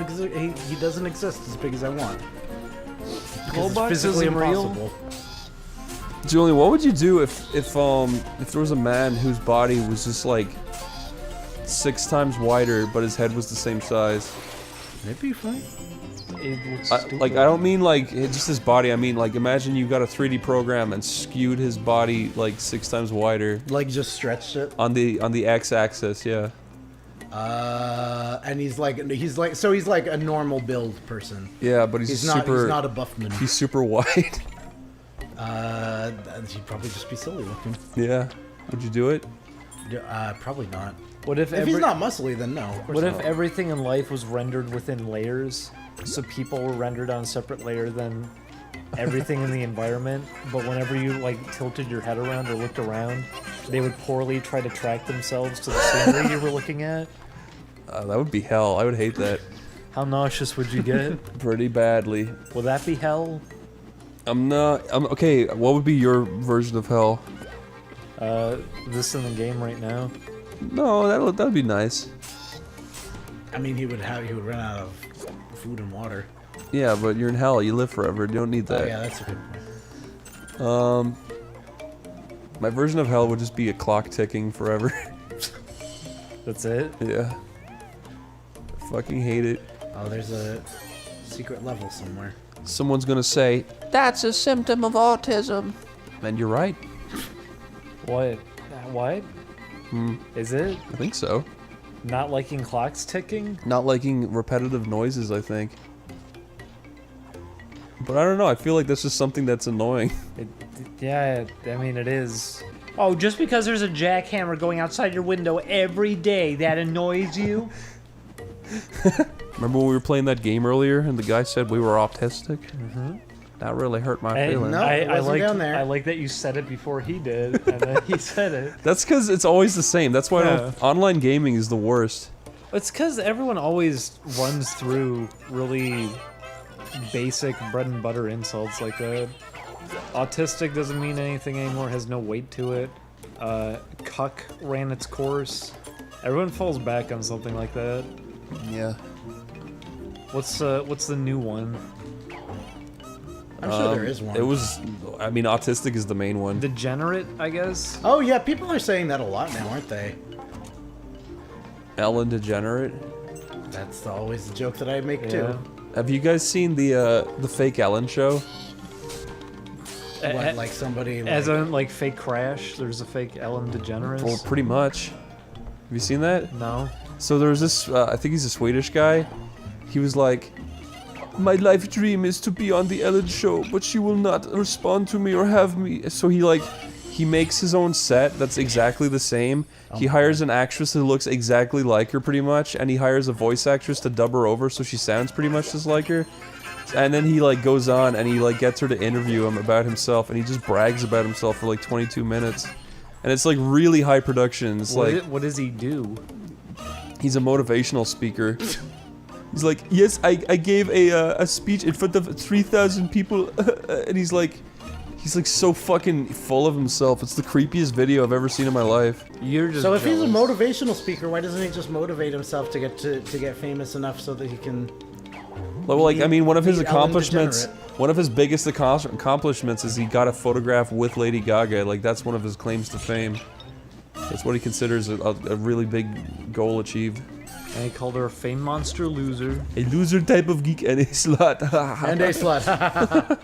he doesn't exist as big as I want. Because it's Goldbox physically isn't real? impossible. Julian, what would you do if there was a man whose body was just like 6 times wider, but his head was the same size? It'd be fine. It looks stupid. Like, I don't mean like just his body. I mean like imagine you got a 3D program and skewed his body like 6 times wider Like just stretched it. on the x-axis. Yeah. And he's like a normal build person. Yeah, but he's He's super. not a buffman. He's super wide. He'd probably just be silly looking. Yeah. Would you do it? Probably not. What if If he's not muscly, then no. Of course What if not. everything in life was rendered within layers? So people were rendered on a separate layer than everything in the environment, but whenever you like tilted your head around or looked around, they would poorly try to track themselves to the scenery you were looking at? That would be hell. I would hate that How nauseous would you get? pretty badly. Would that be hell? I'm okay. What would be your version of hell? This in the game right now. No, that'd be nice. I mean, he would run out of food and water. Yeah, but you're in hell. You live forever. You don't need Oh that. yeah, that's a good point. My version of hell would just be a clock ticking forever. That's it? Yeah. I fucking hate it. Oh, there's a secret level somewhere. Someone's gonna say, That's a symptom of autism. and you're right. What? What? Is it? I think so. Not liking clocks ticking? Not liking repetitive noises, I think. But I don't know, I feel like that's just something that's annoying. Yeah, I mean, it is. Oh, just because there's a jackhammer going outside your window every day, that annoys you? Remember when we were playing that game earlier and the guy said we were autistic? Mm-hmm. That really hurt my feelings. No, it wasn't down there. I like that you said it before he did, and then he said it. That's because it's always the same. That's why Yeah. online gaming is the worst. It's because everyone always runs through really basic bread and butter insults like that. Autistic doesn't mean anything anymore, has no weight to it. Cuck ran its course. Everyone falls back on something like that. Yeah. What's the new one? I'm sure there is one. I mean, autistic is the main one. Degenerate, I guess. Oh yeah, people are saying that a lot now, aren't they? Ellen DeGenerate. That's always the joke that I make too. Have you guys seen the fake Ellen show? What, like somebody like, As in, like, fake Crash, there's a fake Ellen DeGeneres. Well, pretty much. Have you seen that? No. So there was this, I think he's a Swedish guy. He was like, my life dream is to be on the Ellen show, but she will not respond to me or have me. So he makes his own set that's exactly the same. He hires an actress who looks exactly like her pretty much, and he hires a voice actress to dub her over so she sounds pretty much just like her. And then he like goes on and he like gets her to interview him about himself, and he just brags about himself for like 22 minutes. And it's like really high production. It's What does he do? he's a motivational speaker. He's like, yes, I gave a speech in front of 3,000 people, and he's like so fucking full of himself. It's the creepiest video I've ever seen in my life. You're just So if he's a jealous. motivational speaker, why doesn't he just motivate himself to get famous enough so that he can? Well, like, I mean, one of his Be Ellen accomplishments, DeGenerate. one of his biggest accomplishments is he got a photograph with Lady Gaga. Like, that's one of his claims to fame. That's what he considers a really big goal achieved. And he called her a fame monster loser. A loser type of geek and a slut. And a slut.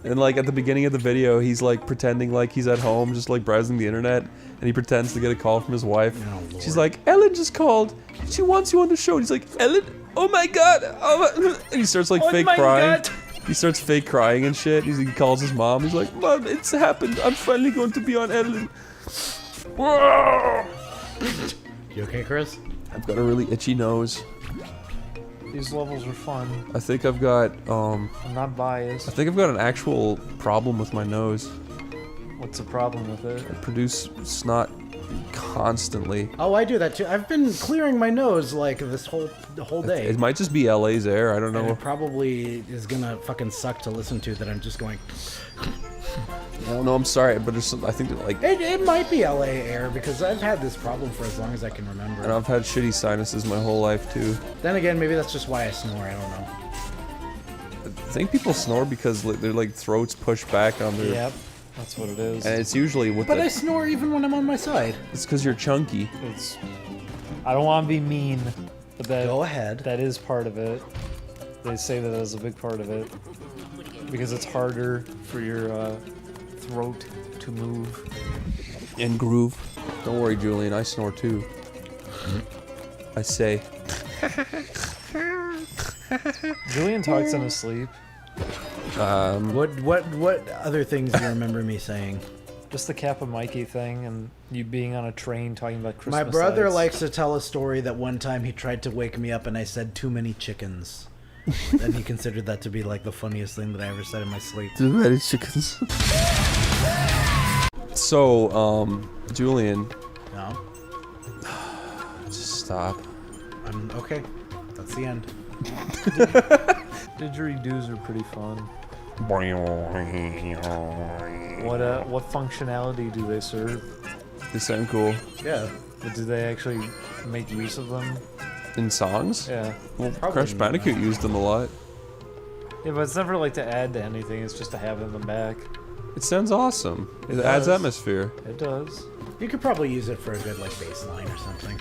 And like at the beginning of the video, he's like pretending like he's at home, just like browsing the internet, and he pretends to get a call from his wife. Oh, She's like, Ellen just called. She wants you on the show. And he's like, Ellen? Oh my god. Oh, and he starts like fake crying. He starts fake crying and shit. He calls his mom. He's like, Mom, it's happened. I'm finally going to be on Ellen. You okay, Chris? I've got a really itchy nose. These levels are fun. I think I've got I'm not biased. I think I've got an actual problem with my nose. What's the problem with it? I produce snot constantly. Oh, I do that too. I've been clearing my nose like the whole day. It might just be LA's air. I don't And know. it probably is gonna fucking suck to listen to that I'm just going. No, I'm sorry, but there's some, I think that like, It might be LA air because I've had this problem for as long as I can remember. and I've had shitty sinuses my whole life too. Then again, maybe that's just why I snore. I don't know. I think people snore because their like throats push back on their. Yep, that's what it is. And it's usually with But I snore even when I'm on my side. It's because you're chunky. It's. I don't want to be mean, but Go ahead. that is part of it. They say that is a big part of it because it's harder for your throat to move. And groove. Don't worry, Julian. I snore too. I say. Julian talks in his sleep. What other things do you remember me saying? Just the Kappa Mikey thing and you being on a train talking about Christmas My brother lights. likes to tell a story that one time he tried to wake me up and I said too many chickens. And he considered that to be like the funniest thing that I ever said in my sleep. Too many chickens. So, Julian, No? just stop. I'm okay. That's the end. Didgeridoos are pretty fun. What functionality do they serve? They sound cool. Yeah. But do they actually make use of them? In songs? Yeah. Well, Probably Crash Bandicoot used them a lot. Yeah, but it's never like to add to anything, it's just to have them back. It sounds awesome. It It adds does. atmosphere. It does. You could probably use it for a good like bass line or something.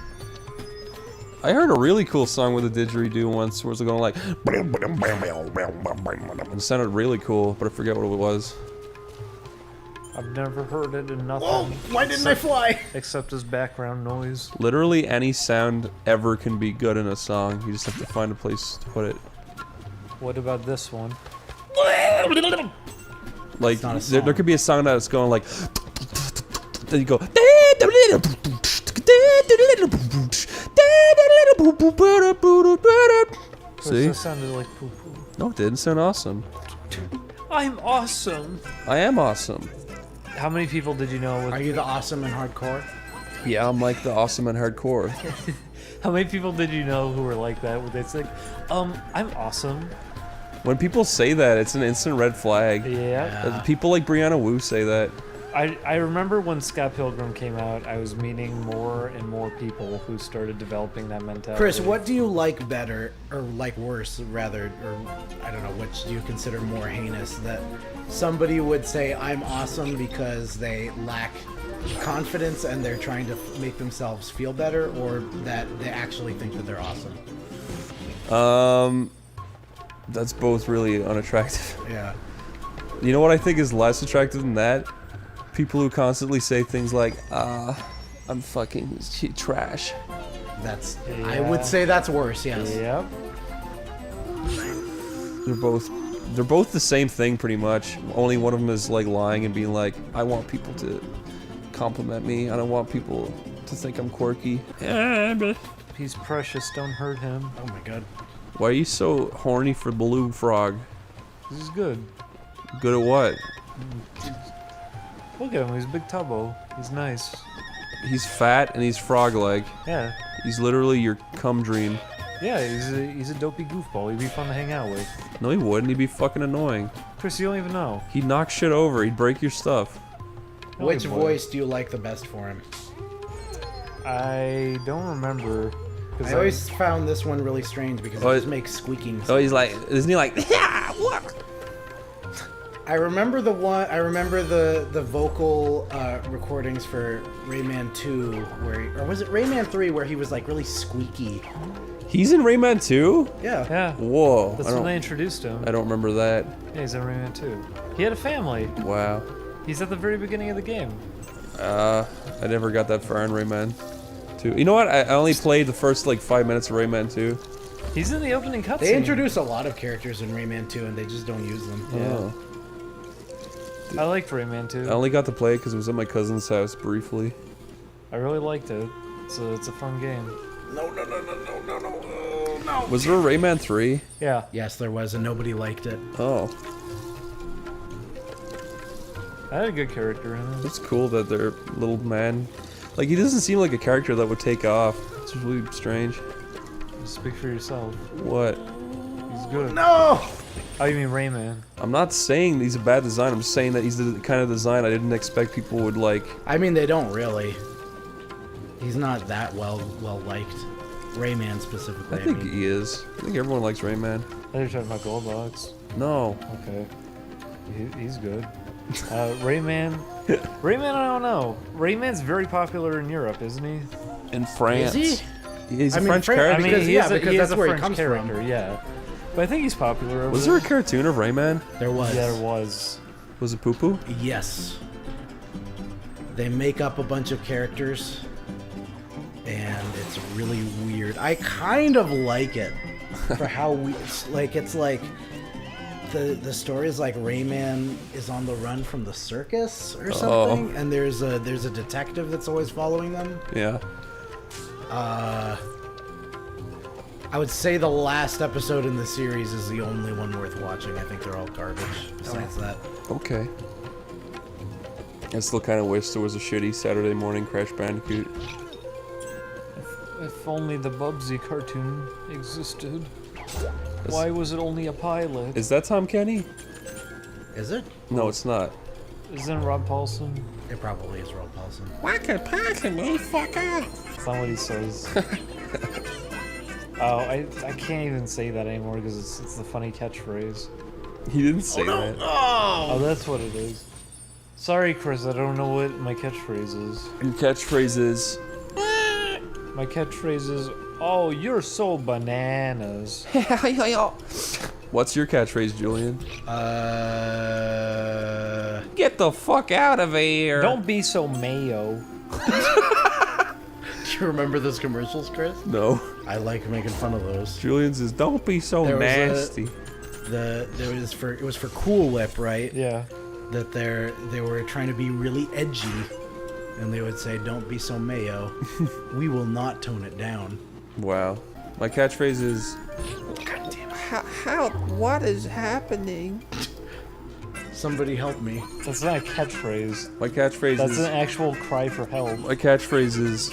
I heard a really cool song with a didgeridoo once where it was going like... It sounded really cool, but I forget what it was. I've never heard it in nothing. Whoa! Why didn't I fly? Except as background noise. Literally any sound ever can be good in a song. You just have to find a place to put it. What about this one? Like, not a there song. could be a song that's going like... Then you go... See? This sounded like poo poo. No, it didn't sound awesome. I'm awesome! I am awesome. How many people did you know with Are you the awesome and hardcore? Yeah, I'm like the awesome and hardcore. how many people did you know who were like that? Where they'd say, I'm awesome. When people say that, it's an instant red flag. Yeah. People like Brianna Wu say that. I remember when Scott Pilgrim came out, I was meeting more and more people who started developing that mentality. Chris, what do you like better, or like worse, rather, or I don't know, which do you consider more heinous? That somebody would say, I'm awesome because they lack confidence and they're trying to make themselves feel better, or that they actually think that they're awesome? That's both really unattractive. Yeah. You know what I think is less attractive than that? People who constantly say things like, I'm fucking trash. That's, Yeah. I would say that's worse, yes. Yep. They're both the same thing pretty much. Only one of them is like lying and being like, I want people to compliment me. I don't want people to think I'm quirky. He's precious, don't hurt him. Oh my god. Why are you so horny for Blue Frog? This is good. Good at what? Look at him, he's a big tubbo. He's nice. He's fat and he's frog-like. Yeah. He's literally your cum dream. Yeah, he's a dopey goofball. He'd be fun to hang out with. No, he wouldn't. He'd be fucking annoying. Chris, you don't even know. He'd knock shit over. He'd break your stuff. No, Which he wouldn't. voice do you like the best for him? I don't remember. 'Cause I always found this one really strange because Oh, it just makes squeaking Oh, he's like, isn't he like, yeah, what? I remember the one. I remember the vocal recordings for Rayman 2, or was it Rayman 3, where he was like really squeaky. He's in Rayman 2? Yeah. Yeah. Whoa. That's when they introduced him. I don't remember that. Yeah, he's in Rayman 2. He had a family. Wow. He's at the very beginning of the game. I never got that far in Rayman 2. You know what? I only played the first like 5 minutes of Rayman 2. He's in the opening cutscene. They introduce a lot of characters in Rayman 2, and they just don't use them. Oh. I liked Rayman 2. I only got to play it because it was at my cousin's house briefly. I really liked it. It's a fun game. No. Was there a Rayman 3? Yeah. Yes, there was, and nobody liked it. Oh. I had a good character in it. It's cool that their little man... Like, he doesn't seem like a character that would take off. It's really strange. Speak for yourself. What? He's good. No! Oh, you mean Rayman? I'm not saying he's a bad design. I'm just saying that he's the kind of design I didn't expect people would like. I mean, they don't really. He's not that well liked. Rayman specifically. I think he is. I think everyone likes Rayman. I thought you were talking about Goldbox. No. Okay. He's good. Rayman. Rayman, I don't know. Rayman's very popular in Europe, isn't he? In France. Is he? He's a I mean, French Fran- character. I mean, Because- he yeah, is a, because he that's is a where he French comes from. character, yeah. But I think he's popular over Was there a cartoon of Rayman? There was. Yeah, there was. Was it Poo Poo? Yes. They make up a bunch of characters, and it's really weird. I kind of like it for how we it's like the story is like Rayman is on the run from the circus or something, and there's a detective that's always following them. Yeah. I would say the last episode in the series is the only one worth watching. I think they're all garbage besides that. Okay. I still kind of wish there was a shitty Saturday morning Crash Bandicoot. If only the Bubsy cartoon existed. Why was it only a pilot? Is that Tom Kenny? Is it? No, it's not. Isn't it Rob Paulson? It probably is Rob Paulson. What could possibly fuck up? That's not what he says. Oh, I can't even say that anymore because it's the funny catchphrase. He didn't say that. Oh, that's what it is. Sorry, Chris, I don't know what my catchphrase is. Your catchphrase is... My catchphrase is, oh, you're so bananas. What's your catchphrase, Julian? Get the fuck out of here. Don't be so mayo. Do you remember those commercials, Chris? No. I like making fun of those. Julian says, don't be so There was nasty. It was for Cool Whip, right? Yeah. That they were trying to be really edgy, and they would say, "Don't be so mayo. We will not tone it down." Wow. My catchphrase is... God damn it! How? What is happening? Somebody help me! That's not a catchphrase. My catchphrase That's is... an actual cry for help. My catchphrase is...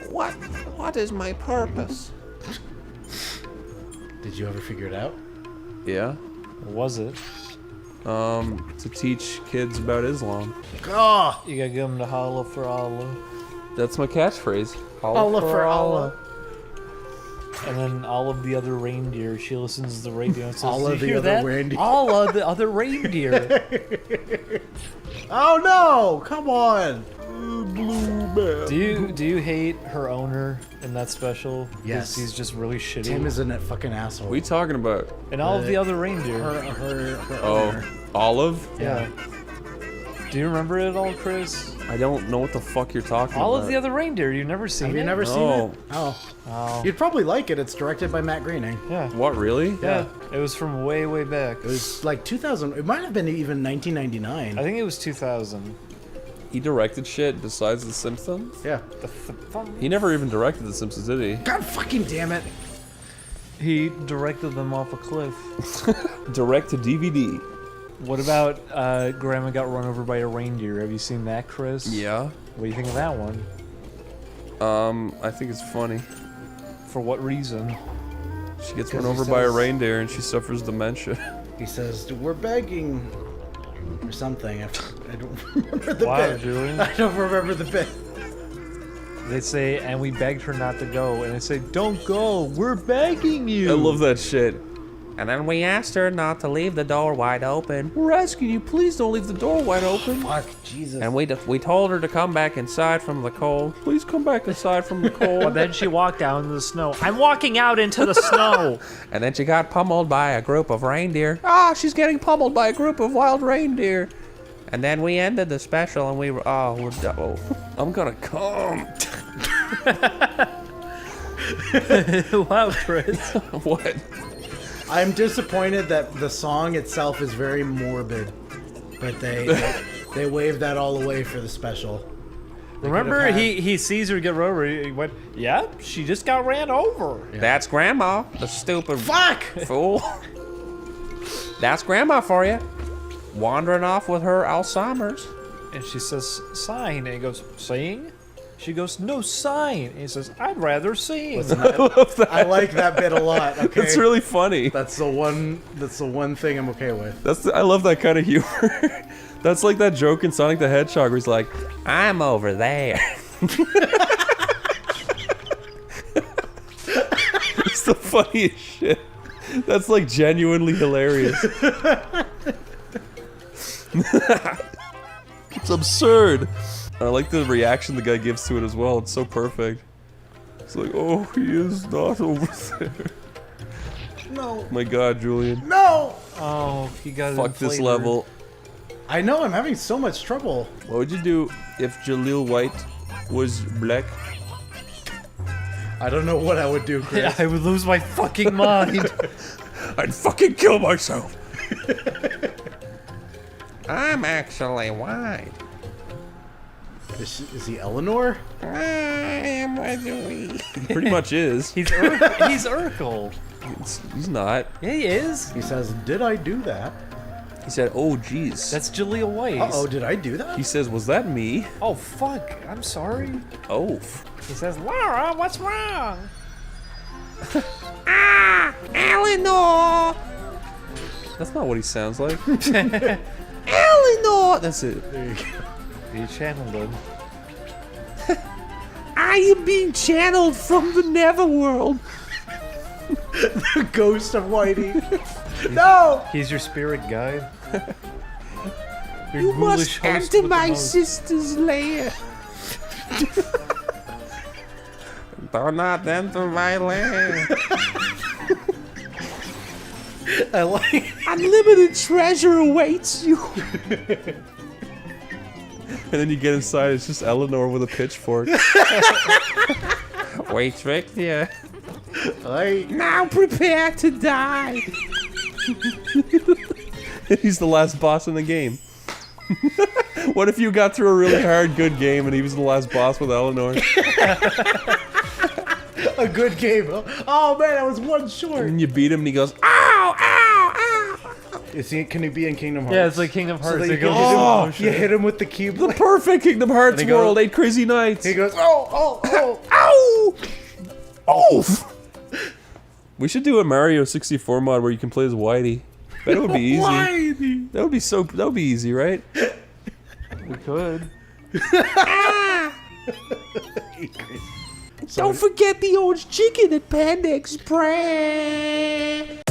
What is my purpose? Did you ever figure it out? Yeah? Was it? To teach kids about Islam. Oh, You gotta give them to holla for Allah. That's my catchphrase. Allah for Allah. And then all of the other reindeer, she listens to the radio and says, All "Did of you the hear other that? reindeer." All of the other reindeer." Oh no! Come on! Do you hate her owner in that special? 'Cause Yes. he's just really shitty. Tim is a net fucking asshole. What are you talking about? And all of the other reindeer. her Oh, owner. Olive? Yeah. Do you remember it all, Chris? I don't know what the fuck you're talking All about. of the other reindeer. You've never seen Have it? you never seen No. it? Oh. Oh. You'd probably like it. It's directed by Matt Groening. Yeah. What, really? Yeah. It was from way, way back. It was like 2000. It might have been even 1999. I think it was 2000. He directed shit besides The Simpsons? Yeah. He never even directed The Simpsons, did he? God fucking damn it! He directed them off a cliff. Direct to DVD. What about Grandma Got Run Over by a Reindeer? Have you seen that, Chris? Yeah. What do you think of that one? I think it's funny. For what reason? She gets 'Cause run he over by a says- reindeer and she suffers dementia. He says, "We're begging," or something. I don't remember the Wow, bit. Julian. I don't remember the bit. They say, and we begged her not to go. And they say, don't go. We're begging you. I love that shit. And then we asked her not to leave the door wide open. We're asking you, please don't leave the door wide open. Fuck, Jesus. And we told her to come back inside from the cold. Please come back inside from the cold. Well, then she walked out into the snow. I'm walking out into the snow. And then she got pummeled by a group of reindeer. Ah, she's getting pummeled by a group of wild reindeer. And then we ended the special and we were, we're double. I'm gonna come. Wow, Chris. What? I'm disappointed that the song itself is very morbid, but they waved that all away for the special. Remember, could've had- he sees her get run over. He went, "Yep, she just got ran over." That's Grandma, the stupid Fuck! fool. That's Grandma for you. Wandering off with her Alzheimer's. And she says, "Sign." And he goes, "Sing?" She goes, "No, sign." And he says, "I'd rather sing." I like that bit a lot. Okay, It's really funny. That's the one thing I'm okay with. I love that kind of humor. That's like that joke in Sonic the Hedgehog where he's like, I'm over there. it's the funniest shit. That's like genuinely hilarious. It's absurd. I like the reaction the guy gives to it as well. It's so perfect. It's like, oh, he is not over there. No. My God, Julian. No! Oh, he got it. Fuck this level. I know, I'm having so much trouble. What would you do if Jaleel White was black? I don't know what I would do, Chris. Yeah, I would lose my fucking mind. I'd fucking kill myself. I'm actually white. Is he Eleanor? I am Wesley. He pretty much is. He's Urkel. He's not. Yeah, he is. He says, "Did I do that?" He said, oh, jeez. That's Jaleel White. Uh-oh, did I do that? He says, was that me? Oh, fuck. I'm sorry. Oh. He says, "Laura, what's wrong?" Eleanor! That's not what he sounds like. Eleanor! That's it. He channeled him. I am being channeled from the netherworld. The ghost of Whitey. No! He's your spirit guide. Your You ghoulish must host enter with the my most. sister's lair. Do not enter my lair. I like. Unlimited treasure awaits you. And then you get inside, it's just Eleanor with a pitchfork. We tricked you. I. Now prepare to die. He's the last boss in the game. What if you got through a really hard, good game and he was the last boss with Eleanor? A good game. Oh man, I was one short. And you beat him and he goes, Ow! Ow! Ow! Can he be in Kingdom Hearts? Yeah, it's like Kingdom Hearts. that They you go can through hit him- slow oh, motion. You hit him with the cube. the perfect Kingdom Hearts And he goes- world, 8 crazy nights. He goes, oh. Ow! Oh! We should do a Mario 64 mod where you can play as Whitey. That would be easy. Whitey. That would be easy, right? We could. Don't forget the orange chicken at Panda Express.